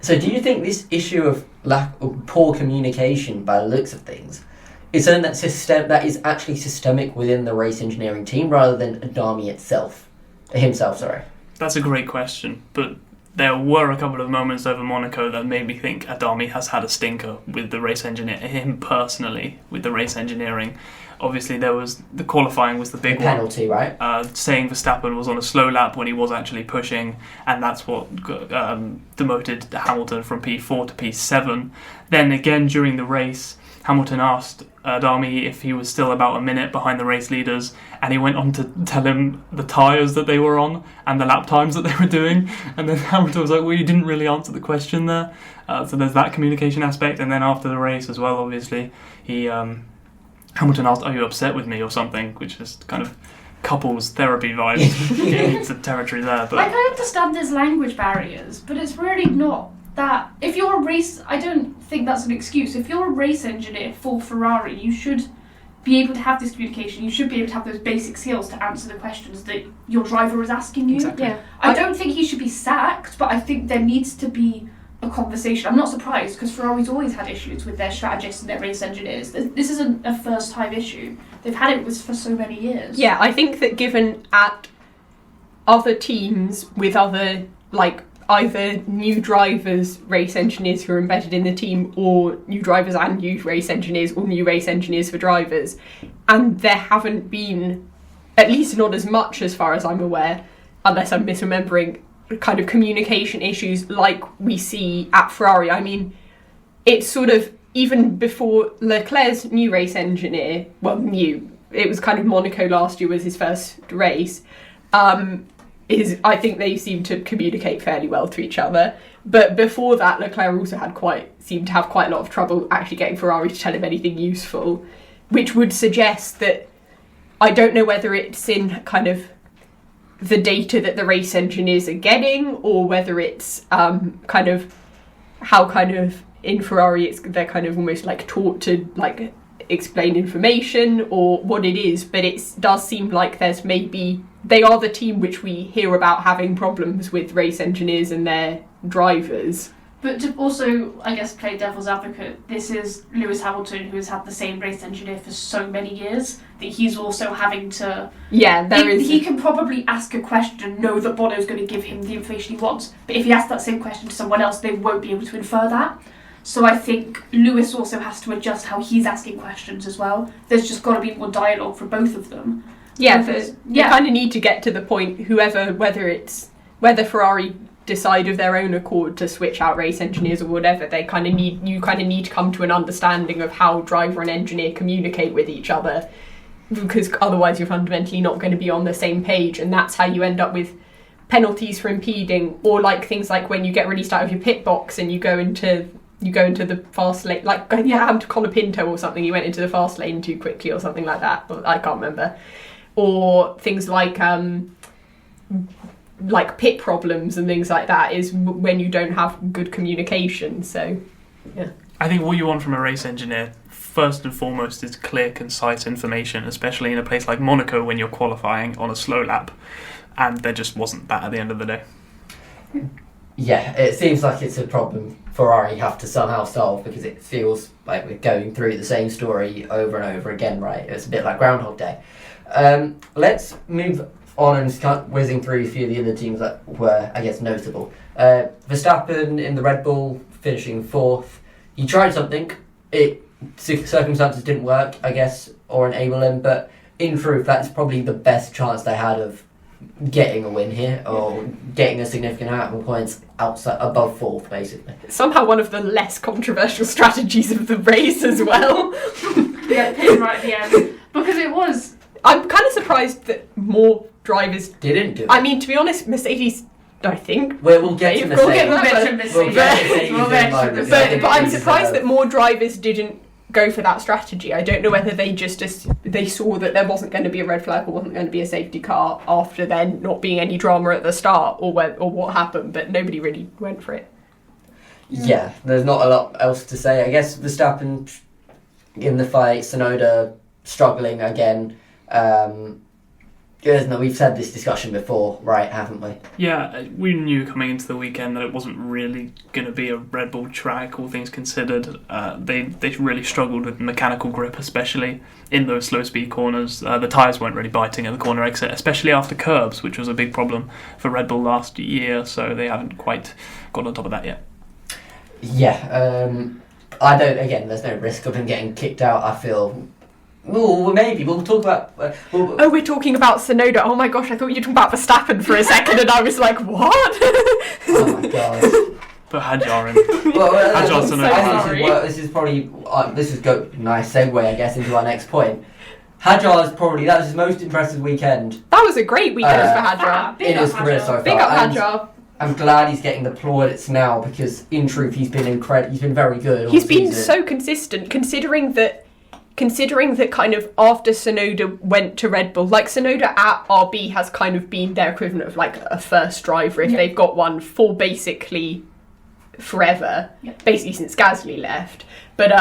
So do you think this issue of lack of poor communication by the looks of things is something that is actually systemic within the race engineering team rather than Adami himself?
That's a great question, but there were a couple of moments over Monaco that made me think Adami has had a stinker with the race engineer, him personally, with the race engineering. Obviously, there was the qualifying was the big
penalty,
one.
Right?
Saying Verstappen was on a slow lap when he was actually pushing, and that's what demoted Hamilton from P4 to P7. Then again during the race, Hamilton asked Adami if he was still about a minute behind the race leaders, and he went on to tell him the tyres that they were on and the lap times that they were doing, and then Hamilton was like, well, you didn't really answer the question there. So there's that communication aspect, and then after the race as well, obviously, Hamilton asked, are you upset with me or something, which is kind of couples therapy vibes getting into territory there. But
I understand there's language barriers, but it's really not that. If you're a race, I don't think that's an excuse. If you're a race engineer for Ferrari, you should be able to have this communication. You should be able to have those basic skills to answer the questions that your driver is asking you.
Exactly.
Yeah.
I don't think he should be sacked, but I think there needs to be a conversation. I'm not surprised because Ferrari's always had issues with their strategists and their race engineers. This isn't a first time issue. They've had it for so many years.
Yeah, I think that given at other teams with other, either new drivers, race engineers who are embedded in the team, or new drivers and new race engineers, or new race engineers for drivers, and there haven't been, at least not as much as far as I'm aware, unless I'm misremembering, kind of communication issues like we see at Ferrari. I mean, it's sort of, even before Leclerc's new race engineer, it was kind of Monaco last year was his first race, I think they seem to communicate fairly well to each other. But before that, Leclerc also seemed to have quite a lot of trouble actually getting Ferrari to tell him anything useful, which would suggest that, I don't know whether it's in kind of the data that the race engineers are getting, or whether it's kind of how kind of in Ferrari they're kind of almost taught to explain information, or what it is. But it does seem like there's maybe they are the team which we hear about having problems with race engineers and their drivers.
But to also, I guess, play devil's advocate, this is Lewis Hamilton, who has had the same race engineer for so many years, that he's also having to...
Yeah,
He can probably ask a question, know that Bono's going to give him the information he wants, but if he asks that same question to someone else, they won't be able to infer that. So I think Lewis also has to adjust how he's asking questions as well. There's just got to be more dialogue for both of them.
Yeah, you kind of need to get to the point, whether Ferrari decide of their own accord to switch out race engineers or whatever, you kind of need to come to an understanding of how driver and engineer communicate with each other, because otherwise you're fundamentally not going to be on the same page, and that's how you end up with penalties for impeding, or things like when you get released out of your pit box and you go into the fast lane, happened to Colapinto or something, you went into the fast lane too quickly or something like that, I can't remember. Or things like pit problems and things like that is when you don't have good communication. So, yeah.
I think what you want from a race engineer, first and foremost, is clear, concise information, especially in a place like Monaco when you're qualifying on a slow lap. And there just wasn't that at the end of the day.
Yeah, it seems like it's a problem Ferrari have to somehow solve, because it feels like we're going through the same story over and over again, right? It's a bit like Groundhog Day. Let's move on and whizzing through a few of the other teams that were, I guess, notable. Verstappen in the Red Bull finishing 4th. He tried something. Circumstances didn't work, I guess, or enable him. But in truth, that's probably the best chance they had of getting a win here, or getting a significant amount of points above 4th, basically.
Somehow one of the less controversial strategies of the race as well.
Yeah, pin right at the end. Because it was...
I'm kind of surprised that more drivers
didn't do it.
I mean, to be honest, Mercedes, I think...
We'll get to Mercedes.
We'll get to Mercedes. But I'm surprised that more drivers didn't go for that strategy. I don't know whether they they saw that there wasn't going to be a red flag or wasn't going to be a safety car after there not being any drama at the start, or what happened, but nobody really went for it.
Yeah, there's not a lot else to say. I guess Verstappen in the fight, Tsunoda struggling again. We've had this discussion before, right, haven't we?
Yeah, we knew coming into the weekend that it wasn't really going to be a Red Bull track, all things considered. They really struggled with mechanical grip, especially in those slow-speed corners. The tyres weren't really biting at the corner exit, especially after curbs, which was a big problem for Red Bull last year, so they haven't quite got on top of that yet.
Yeah, there's no risk of him getting kicked out, I feel. Well, maybe. We'll talk about...
we're talking about Tsunoda. Oh my gosh, I thought you were talking about Verstappen for a second, and I was like, what?
Oh my god.
But Hadjar in.
Hadjar
Tsunoda.
This is probably... nice segue, I guess, into our next point. Hadjar is probably... That was his most impressive weekend.
That was a great weekend for Hadjar.
In his career so far.
Big up Hadjar.
I'm glad he's getting the plaudits now, because in truth he's been incredible. He's been very good.
He's been so consistent, considering that kind of after Tsunoda went to Red Bull, like Tsunoda at RB has kind of been their equivalent of like a first driver if they've got one for basically forever, basically since Gasly left. But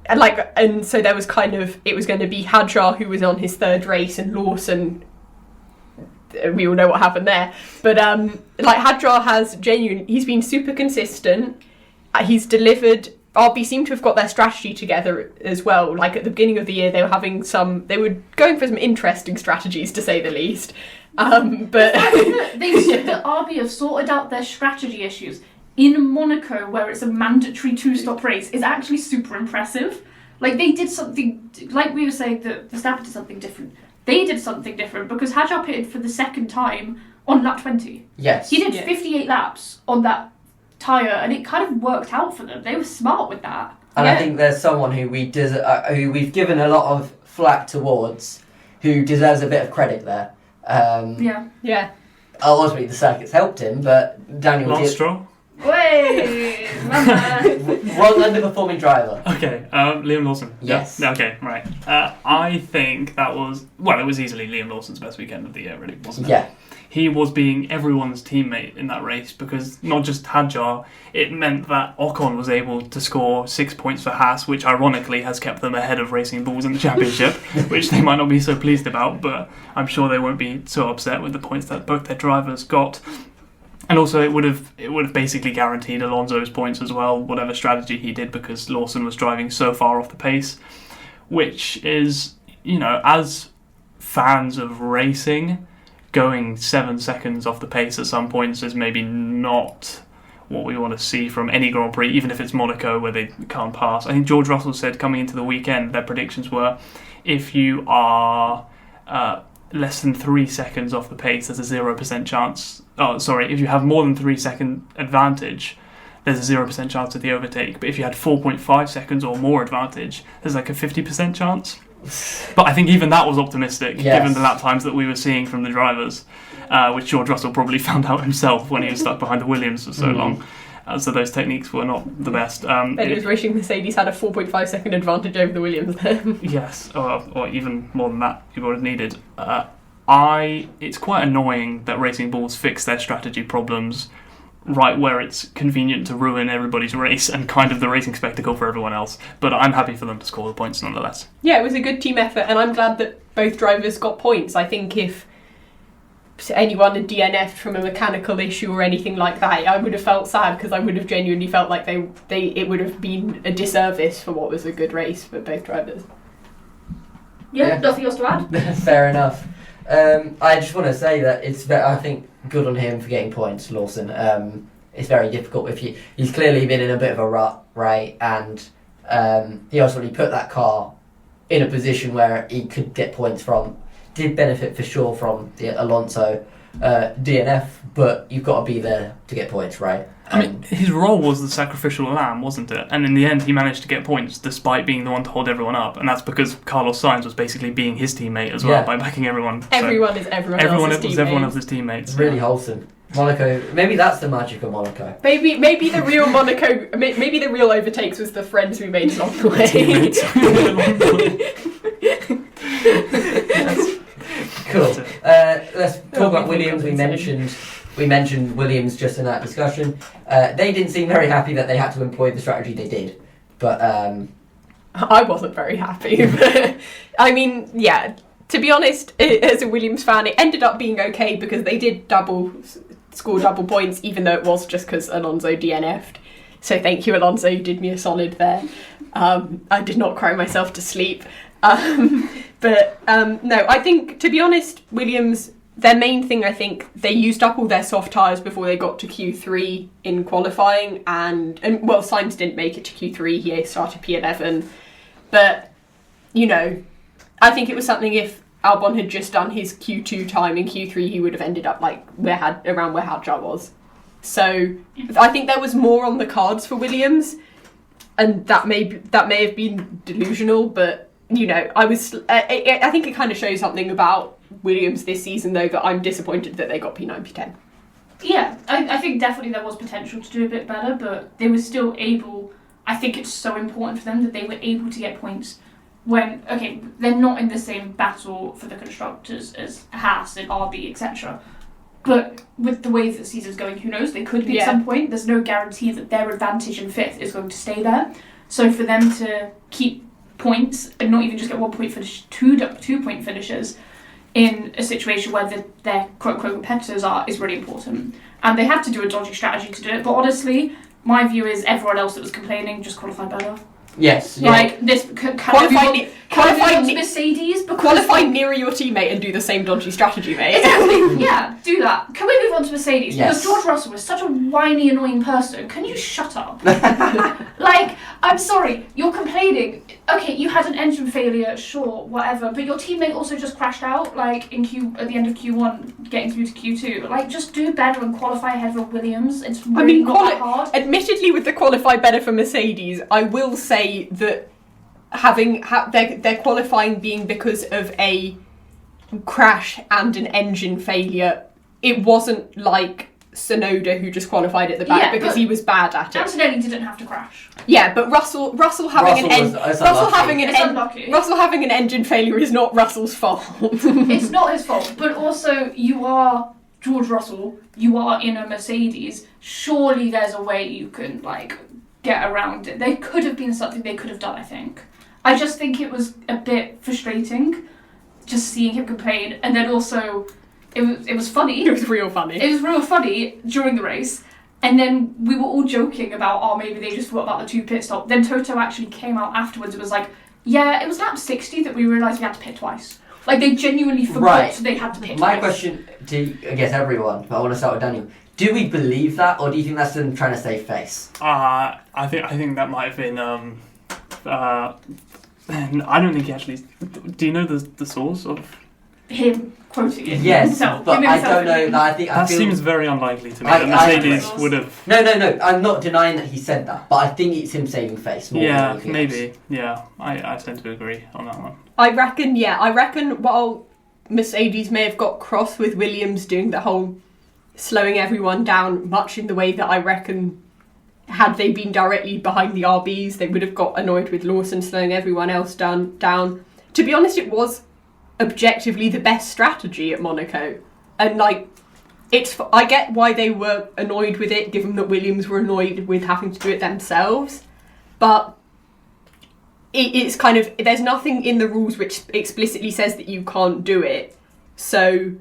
and so there was kind of, it was going to be Hadjar who was on his 3rd race, and Lawson, we all know what happened there. But like Hadjar has he's been super consistent. He's delivered. RB seem to have got their strategy together as well. Like at the beginning of the year, they were going for some interesting strategies, to say the least. But
the RB have sorted out their strategy issues in Monaco, where it's a mandatory 2-stop race, is actually super impressive. Like they did something, like we were saying that Verstappen did something different. They did something different because Hadjar pitted for the 2nd time on lap 20.
Yes.
He did 58 laps on that tyre, and it kind of worked out for them. They were smart with that.
And I think there's someone who who we've given a lot of flack towards, who deserves a bit of credit there.
Yeah.
Ultimately, the circuit's helped him, but Daniel...
Last straw?
Wait,
Wrong underperforming driver.
Okay, Liam Lawson.
Yes.
Yeah. Okay, right. I think that was... Well, it was easily Liam Lawson's best weekend of the year, really, wasn't it?
Yeah.
He was being everyone's teammate in that race, because not just Hadjar, it meant that Ocon was able to score 6 points for Haas, which ironically has kept them ahead of Racing Bulls in the championship, which they might not be so pleased about, but I'm sure they won't be so upset with the points that both their drivers got. And also it would have basically guaranteed Alonso's points as well, whatever strategy he did, because Lawson was driving so far off the pace, which is, as fans of racing, going 7 seconds off the pace at some points is maybe not what we want to see from any Grand Prix, even if it's Monaco where they can't pass. I think George Russell said coming into the weekend, their predictions were, if you are less than 3 seconds off the pace, there's a 0% chance. If you have more than 3 second advantage, there's a 0% chance of the overtake. But if you had 4.5 seconds or more advantage, there's like a 50% chance. But I think even that was optimistic, given the lap times that we were seeing from the drivers, which George Russell probably found out himself when he was stuck behind the Williams for so long. So those techniques were not the best.
Ben was wishing Mercedes had a 4.5 second advantage over the Williams then.
Yes, or even more than that, you would have needed. It's quite annoying that Racing Bulls fix their strategy problems right where it's convenient to ruin everybody's race and kind of the racing spectacle for everyone else. But I'm happy for them to score the points nonetheless.
Yeah, it was a good team effort, and I'm glad that both drivers got points. I think if anyone had DNF'd from a mechanical issue or anything like that, I would have felt sad, because I would have genuinely felt like it would have been a disservice for what was a good race for both drivers.
Yeah, nothing else to add.
Fair enough. I just want to say that I think good on him for getting points, Lawson. It's very difficult he's clearly been in a bit of a rut, right? And he ultimately put that car in a position where he could get points from. Did benefit for sure from the Alonso DNF, but you've got to be there to get points, right?
I mean, his role was the sacrificial lamb, wasn't it? And in the end, he managed to get points despite being the one to hold everyone up. And that's because Carlos Sainz was basically being his teammate as well by backing everyone.
Everyone is everyone else's teammate.
It's really wholesome. Monaco, maybe that's the magic of Monaco.
Maybe the real Monaco, maybe the real overtakes was the friends we made along the way.
Cool. Let's talk about Williams. We mentioned Williams just in that discussion. They didn't seem very happy that they had to employ the strategy they did, but
I wasn't very happy. I mean, yeah. To be honest, as a Williams fan, it ended up being okay because they did score double points, even though it was just because Alonso DNF'd. So thank you, Alonso. You did me a solid there. I did not cry myself to sleep. But no, I think, to be honest, Williams, their main thing, I think, they used up all their soft tyres before they got to Q3 in qualifying. And well, Sainz didn't make it to Q3. He started P11. But, you know, I think it was something if Albon had just done his Q2 time in Q3, he would have ended up like around where Hadjar was. So I think there was more on the cards for Williams, and that may have been delusional, but you know, I think it kind of shows something about Williams this season, though, that I'm disappointed that they got P9, P10.
Yeah, I think definitely there was potential to do a bit better, but they were still able. I think it's so important for them that they were able to get points when, okay, they're not in the same battle for the constructors as Haas and RB, etc. But with the way that the season's going, who knows, they could be at some point. There's no guarantee that their advantage in fifth is going to stay there. So for them to keep points and not even just get 1 point finish, 2 point finishes in a situation where their quote-unquote competitors is really important. And they had to do a dodgy strategy to do it, but honestly, my view is everyone else that was complaining just qualified better.
Yes.
Like, this... Qualify Mercedes because...
Qualify nearer your teammate and do the same dodgy strategy, mate.
Exactly. Yeah, do that. Can we move on to Mercedes?
Yes.
Because George Russell is such a whiny, annoying person. Can you shut up? Like, I'm sorry, you're complaining. Okay, you had an engine failure, sure, whatever, but your teammate also just crashed out, like, at the end of Q1, getting through to Q2. Like, just do better and qualify ahead of Williams. It's really not that hard.
Admittedly, with the qualify better for Mercedes, I will say that their qualifying being because of a crash and an engine failure, it wasn't like Tsunoda who just qualified at the back because he was bad at it.
Antonelli didn't have to crash.
Yeah, but Russell having an engine failure is not Russell's fault.
It's not his fault, but also you are George Russell. You are in a Mercedes. Surely there's a way you can get around it. There could have been something they could have done. I think. I just think it was a bit frustrating, just seeing him complain, and then also. It was funny.
It was real funny.
It was real funny during the race. And then we were all joking about, maybe they just forgot about the 2 pit stop. Then Toto actually came out afterwards and was like, yeah, it was lap 60 that we realised we had to pit twice. Like, they genuinely forgot they had to pit twice.
My question to, I guess, everyone, but I want to start with Daniel. Do we believe that, or do you think that's them trying to save face?
I think that might have been... I don't think he actually... Do you know the source of...
him quoting it.
Yes,
himself.
but I don't know. That
seems very unlikely to me. That Mercedes would have.
No. I'm not denying that he said that, but I think it's him saving face more.
Yeah,
than anything
maybe.
else.
Yeah, I tend to agree on that one.
I reckon while Mercedes may have got cross with Williams doing the whole slowing everyone down, much in the way that I reckon had they been directly behind the RBs, they would have got annoyed with Lawson slowing everyone else down. To be honest, it was objectively the best strategy at Monaco, and I get why they were annoyed with it, given that Williams were annoyed with having to do it themselves, but it's kind of, there's nothing in the rules which explicitly says that you can't do it, so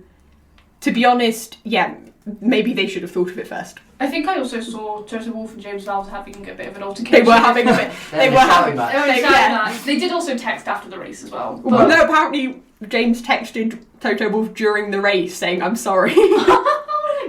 to be honest, yeah, maybe they should have thought of it first.
I think I also saw Toto Wolff and James Vowles having a bit of an altercation.
They were having a bit. They were having.
They did also text after the race as well.
Well, no, apparently James texted Toto Wolff during the race saying, "I'm sorry."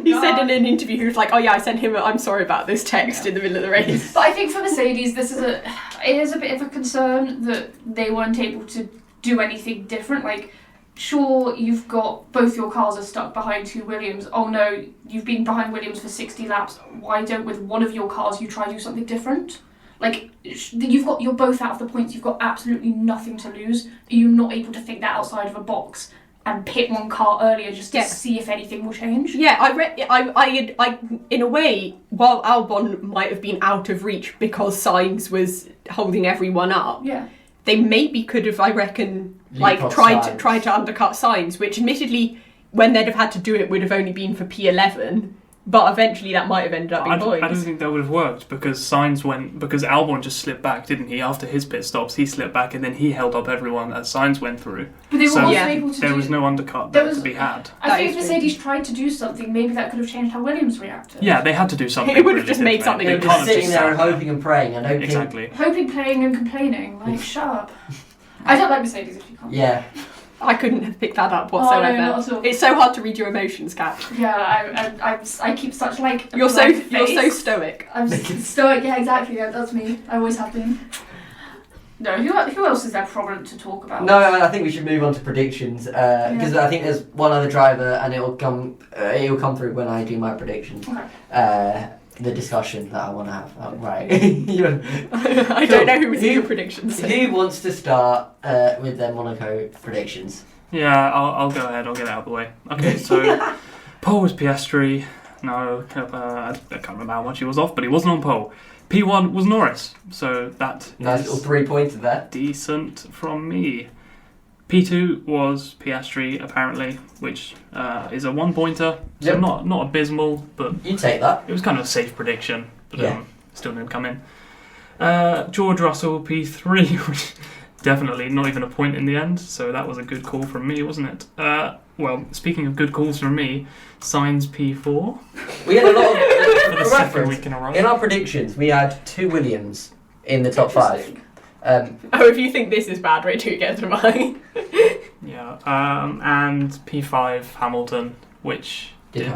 He said in an interview, he was like, "Oh yeah, I sent him a I'm sorry about this text in the middle of the race."
But I think for Mercedes, it is a bit of a concern that they weren't able to do anything different. Like, sure, you've got both your cars are stuck behind two Williams. Oh no, you've been behind Williams for 60 laps. Why don't with one of your cars you try to do something different? Like, you're both out of the points. You've got absolutely nothing to lose. You're not able to think that outside of a box and pit one car earlier just to see if anything will change.
Yeah, I in a way, while Albon might have been out of reach because Sainz was holding everyone up, they maybe could have, I reckon, tried to undercut Sainz, which admittedly, when they'd have had to do it, would have only been for P11. But eventually that might have ended up being points.
I don't think that would have worked because Albon just slipped back, didn't he? After his pit stops, he slipped back and then he held up everyone as Sainz went through.
But they were also able to
there was no undercut there to be had.
I think if Mercedes tried to do something, maybe that could have changed how Williams reacted.
Yeah, they had to do something.
It would have just made something.
They were just sitting there and hoping and praying and hoping.
Exactly.
Hoping, praying and complaining. Like, shut up. I don't like Mercedes if you can't.
Yeah.
I couldn't have picked that up whatsoever.
Oh, no, not at all.
It's so hard to read your emotions, Katch.
Yeah, I keep such like.
You're so stoic.
I'm stoic. Yeah, exactly. Yeah, that's me. I always have been. No, who else is there prominent to talk about?
No, I think we should move on to predictions because I think there's one other driver, and it'll come through when I do my predictions.
Okay.
The discussion that I want to have. Right.
I don't know who was in your predictions.
Who wants to start with their Monaco predictions?
Yeah, I'll go ahead. I'll get it out of the way. Okay, so pole was Piastri. No, I can't remember how much he was off, but he wasn't on pole. P1 was Norris, so that
nice
is
little 3 points of that.
Decent from me. P2 was Piastri, apparently, which is a 1-pointer. So not abysmal, but
you'd take that.
It was kind of a safe prediction, but still didn't come in. George Russell, P3, which definitely not even a point in the end, so that was a good call from me, wasn't it? Well, speaking of good calls from me, Sainz P4.
We had a lot of...
for the second week in a row.
In our predictions, we had 2 Williams in the top 5.
If you think this is bad, wait till you get to mine.
Yeah, and P5 Hamilton, which did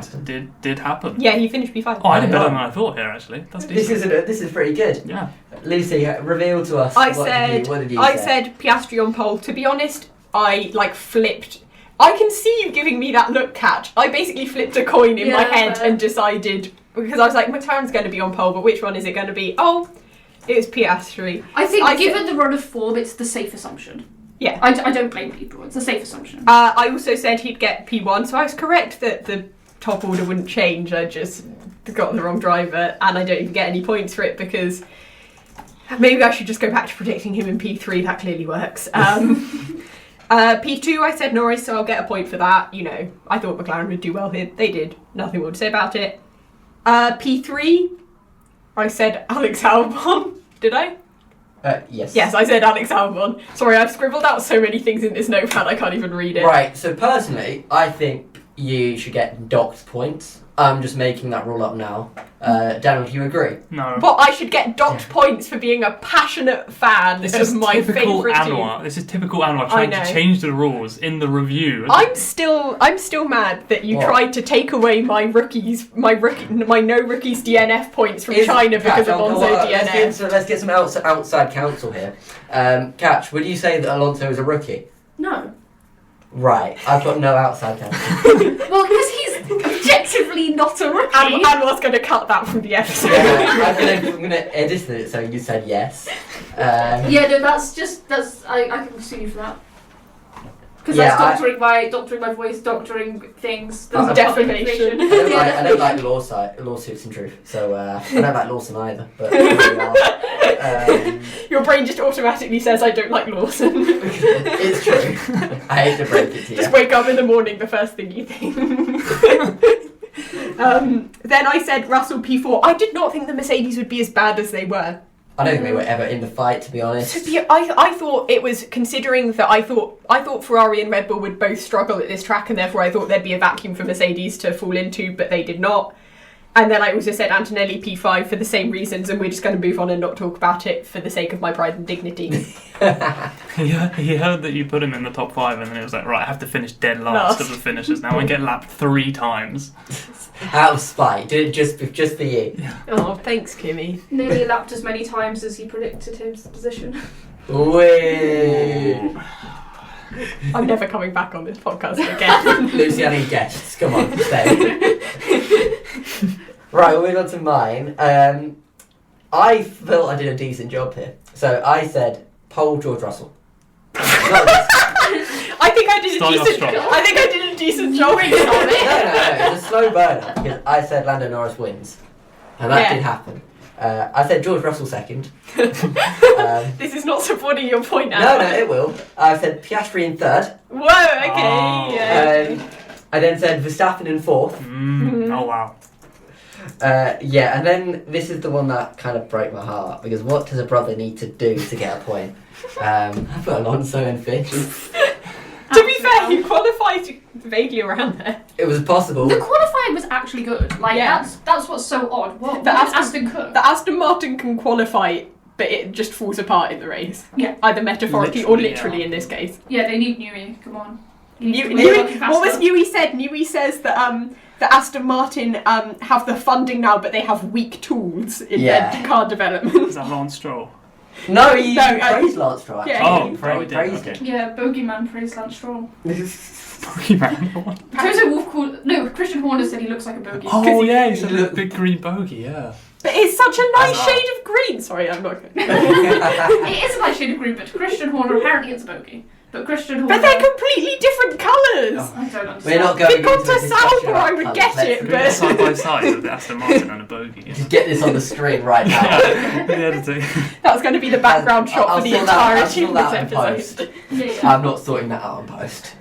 happen.
Yeah, he finished P5.
Oh, I did better than I thought here, actually. That's decent.
This is pretty good.
Yeah.
Lucy, reveal to us. What did you say?
said Piastri on pole. To be honest, I flipped. I can see you giving me that look, Katch. I basically flipped a coin in my head and decided, because I was like, McLaren's going to be on pole, but which one is it going to be? Oh, it was Piastri.
I think given the run of form, it's the safe assumption.
Yeah.
I don't blame people. It's a safe assumption.
I also said he'd get P1, so I was correct that the top order wouldn't change. I just got the wrong driver, and I don't even get any points for it because maybe I should just go back to predicting him in P3. That clearly works. P2, I said Norris, so I'll get a point for that. You know, I thought McLaren would do well here. They did. Nothing more to say about it. P3, I said Alex Albon. Did I?
Yes.
Yes, I said Alex Albon. Sorry, I've scribbled out so many things in this notepad I can't even read it.
Right, so personally, I think you should get docked points. I'm just making that rule up now. Daniel, do you agree?
No.
But I should get docked points for being a passionate fan of my favourite team.
This is typical Anwar trying to change the rules in the review.
I'm still mad that you tried to take away my no rookies DNF points from China because of Alonso DNF.
Let's get some outside counsel here. Katch, would you say that Alonso is a rookie?
No.
Right, I've got no outside counsel.
Well, because he's objectively not a rookie.
Anwar's going to cut that from the episode.
I'm going to edit it so you said yes.
I can sue you for that. Because that's doctoring my voice, doctoring things. There's
defamation.
I don't like lawsuits in truth, so I don't like Lawson either. But here we are.
Your brain just automatically says I don't like Lawson.
It's true. I hate to break it to you.
Just wake up in the morning, the first thing you think. Then I said Russell P4. I did not think the Mercedes would be as bad as they were.
I don't think they were ever in the fight, to be honest.
I thought it was, considering that I thought Ferrari and Red Bull would both struggle at this track, and therefore I thought there'd be a vacuum for Mercedes to fall into, but they did not. And then I also said Antonelli P5 for the same reasons, and we're just going to move on and not talk about it for the sake of my pride and dignity.
He heard that you put him in the top 5, and then it was like, right, I have to finish dead last of the finishers now and get lapped 3 times.
Out of spite, did it just for you.
Oh, thanks, Kimmy.
Nearly lapped as many times as he predicted his position.
Whee!
I'm never coming back on this podcast again.
Luciani guests, come on, stay. Right, we'll move on to mine. I felt I did a decent job here. So I said, pole George Russell.
I think I did a decent job.
No, it's a slow burner because I said Lando Norris wins, and that did happen. I said George Russell second.
This is not supporting your point now.
No, it will. I said Piastri in third.
Whoa, okay.
I then said Verstappen in fourth.
Oh wow.
And then this is the one that kind of broke my heart because what does a brother need to do to get a point? I put Alonso in fifth.
To be fair, he qualified vaguely around there.
It was possible.
The qualifying was actually good. Like that's what's so odd. What Aston could?
The Aston Martin can qualify, but it just falls apart in the race.
Yeah.
Either metaphorically or literally in this case.
Yeah, they need Newey. Come on.
What was Newey said? Newey says that the Aston Martin have the funding now, but they have weak tools in their car development.
Is that Lance Stroll?
No, he praised Lance Stroll.
Yeah.
He praised
okay.
him.
Yeah, Bogeyman praised Lance Stroll.
Bogeyman?
Christian Horner said he looks like a bogey.
Oh yeah, he said a big green bogey, yeah.
But it's such a nice shade of green. Sorry, I'm not going
It is a nice shade of green, but Christian Horner apparently it's a bogey. But Christian Horner...
But they're completely different colours!
Oh, I don't understand.
We're not going
If you'd gone to Sauber, I would get it, but...
Side by side with the Aston Martin and a bogey.
Just get this on the screen right now.
That's going to be the background shot for the entirety of this
episode.
Yeah.
I'm not sorting that out on post.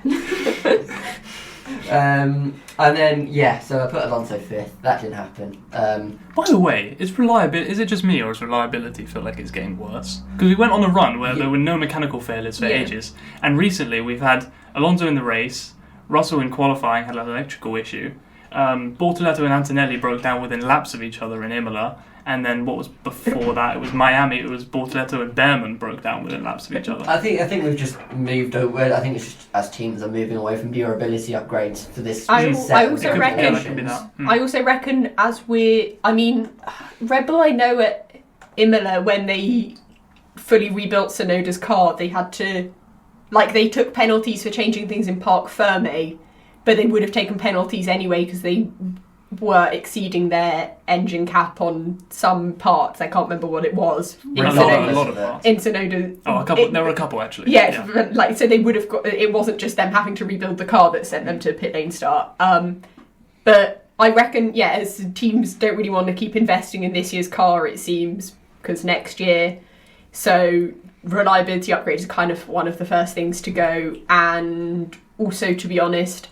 And then, so I put Alonso fifth. That didn't happen.
By the way, is it just me, or does reliability feel like it's getting worse? Because we went on a run where there were no mechanical failures for ages, and recently we've had Alonso in the race, Russell in qualifying had an electrical issue, Bortoletto and Antonelli broke down within laps of each other in Imola, and then what was before that? It was Miami. It was Bortoletto and Behrman broke down within laps of each other.
I think we've just moved over. I think it's just as teams are moving away from durability upgrades for this.
I also reckon as Red Bull, I know at Imola when they fully rebuilt Tsunoda's car, they had to, they took penalties for changing things in Parc Fermé, but they would have taken penalties anyway because they were exceeding their engine cap on some parts. I can't remember what it was.
A lot of parts.
In Tsunoda.
Oh, a couple. There were a couple actually.
Yeah, so they would have got. It wasn't just them having to rebuild the car that sent them to pit lane start. But I reckon, as teams don't really want to keep investing in this year's car, it seems, because next year. So reliability upgrade is kind of one of the first things to go, and also, to be honest.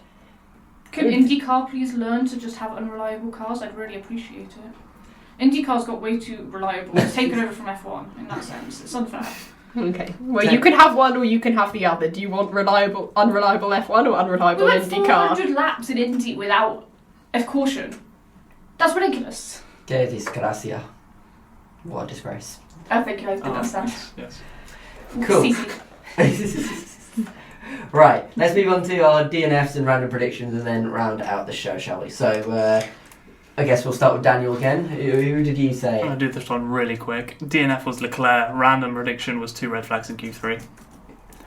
Can IndyCar please learn to just have unreliable cars? I'd really appreciate it. IndyCar's got way too reliable. It's taken over from F1 in that sense. It's unfair.
Okay. Well, you can have one or you can have the other. Do you want unreliable F1 or unreliable
we went
IndyCar?
400 laps in Indy without a caution. That's ridiculous.
Que disgracia. What a disgrace.
I think I understand.
Yes.
Cool. Right, let's move on to our DNFs and random predictions and then round out the show, shall we? So, I guess we'll start with Daniel again. Who did you say?
I'll do this one really quick. DNF was Leclerc, random prediction was 2 red flags in Q3.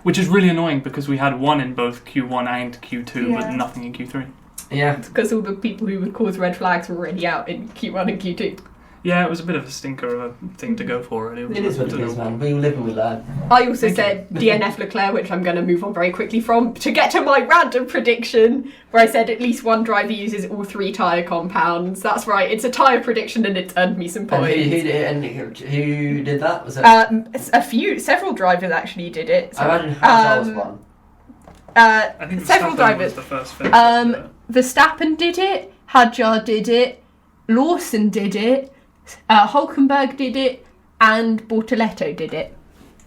Which is really annoying because we had one in both Q1 and Q2, but nothing in Q3.
Yeah.
It's because all the people who would cause red flags were already out in Q1 and Q2.
Yeah, it was a bit of a stinker of a thing to go for, really.
It is what it is, man. We live and we learn.
I also said DNF Leclerc, which I'm going to move on very quickly from, to get to my random prediction, where I said at least one driver uses all 3 tyre compounds. That's right, it's a tyre prediction and it's earned me some points.
And who did that? Was it?
Several drivers actually did it. So,
I imagine Hadjar was one.
I think
several drivers.
Was the first finish,
Verstappen did it, Hadjar did it, Lawson did it, Hulkenberg did it, and Bortoletto did it.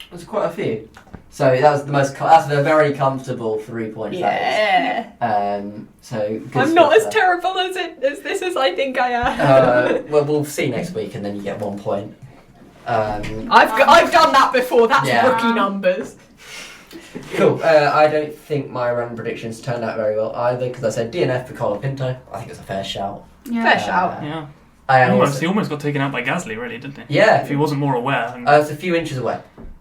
There's quite a few. So that was the most. That's a very comfortable 3 points.
Yeah.
That is. So good
I'm not
stuff
as
there.
terrible as this as I think I am.
Well, we'll see next week, and then you get 1 point.
I've done that before. That's
Yeah.
rookie numbers.
Cool. I don't think my random predictions turned out very well either because I said DNF for Colapinto. I think it's a fair shout.
Yeah.
Fair shout.
Yeah.
I
He almost got taken out by Gasly, really, didn't he?
Yeah.
If he wasn't more aware. And
It's a few inches away.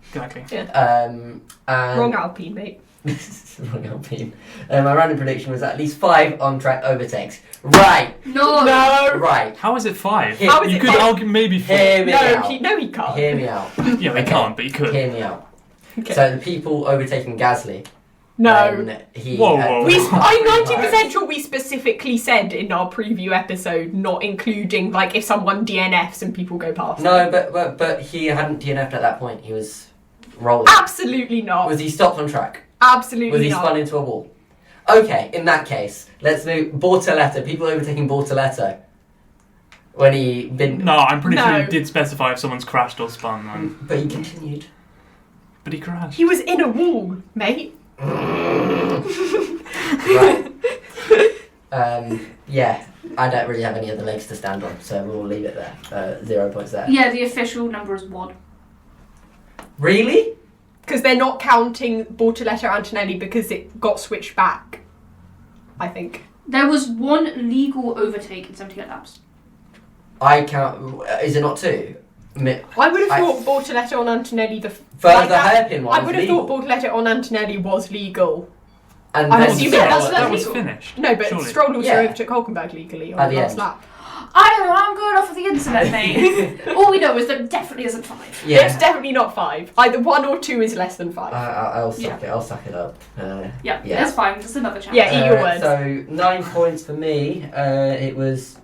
exactly.
And
Wrong Alpine, mate.
Wrong Alpine. My random prediction was at least 5 on-track overtakes. Right.
No.
No.
Right.
How is it 5?
How
is
you
it
could
5?
argue maybe 4.
Hear me out.
He can't.
Hear me out.
Yeah, he can't, but he could.
Hear me out.
Okay.
So the people overtaking Gasly.
No.
when he
Whoa,
had-
whoa.
I'm 90% sure we specifically said in our preview episode, not including like if someone DNFs and people go past.
No, but he hadn't DNF'd at that point. He was rolling.
Absolutely not.
Was he stopped on track?
Absolutely
Was he
not.
spun into a wall? Okay, in that case, let's move Bortoletto. People overtaking Bortoletto when he been.
No, I'm pretty sure
No.
he did specify if someone's crashed or spun, man.
But he continued.
But he crashed.
He was in a wall, mate.
Right. Yeah, I don't really have any other legs to stand on, so we'll leave it there. 0 points there.
Yeah, the official number is 1.
Really?
Because they're not counting Bortoletto Antonelli because it got switched back. I think.
There was 1 legal overtake in 78 laps.
I count. Is it not 2?
I would have thought Bortoletto on Antonelli
Further hairpin one.
I would have thought Bortoletto on Antonelli was legal.
And
I'm
then
assuming
Stroll-
that's
that was
legal.
finished.
No, but
surely.
Stroll also
Yeah.
overtook Hulkenberg legally on
At
the
the
last
end.
lap.
I don't know, I'm going off of the internet, mate. All we know is that it definitely isn't 5.
Yeah.
It's definitely not 5. Either 1 or 2 is less than 5.
I'll suck
Yeah.
it. I'll suck it up.
Yeah,
Yeah.
that's fine. Just another chance.
Yeah, eat your words.
So 9 points for me. It was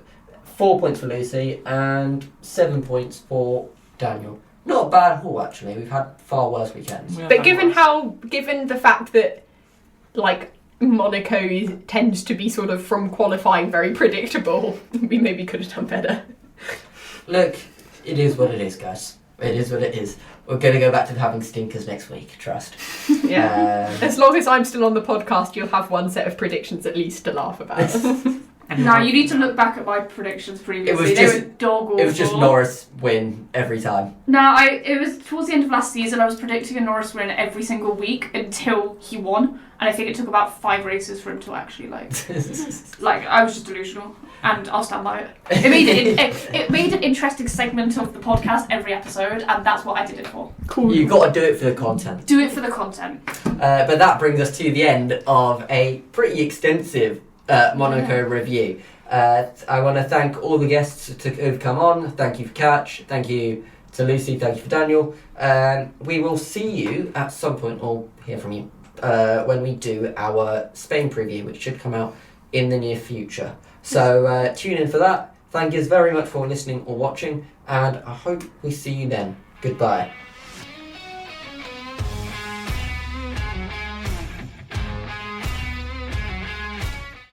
4 points for Lucy and 7 points for Daniel. Not a bad haul actually. We've had far worse weekends.
Yeah,
But
that
given
was.
given the fact that, like, Monaco tends to be sort of from qualifying very predictable, we maybe could have done better.
Look, it is what it is, guys. It is what it is. We're going to go back to having stinkers next week. Trust.
Yeah. As long as I'm still on the podcast, you'll have one set of predictions at least to laugh about.
And
Now you need to look back at my predictions previously. They were dog awful.
It was just Norris win every time.
No, it was towards the end of last season. I was predicting a Norris win every single week until he won, and I think it took about 5 races for him to actually like I was just delusional, and I'll stand by it. It made an interesting segment of the podcast every episode, and that's what I did it for.
Cool.
You've got to do it for the content.
Do it for the content.
But that brings us to the end of a pretty extensive Monaco review. I want to thank all the guests who've come on. Thank you for Katch. Thank you to Lucy. Thank you for Daniel. We will see you at some point, or hear from you, when we do our Spain preview, which should come out in the near future. So tune in for that. Thank you very much for listening or watching, and I hope we see you then. Goodbye.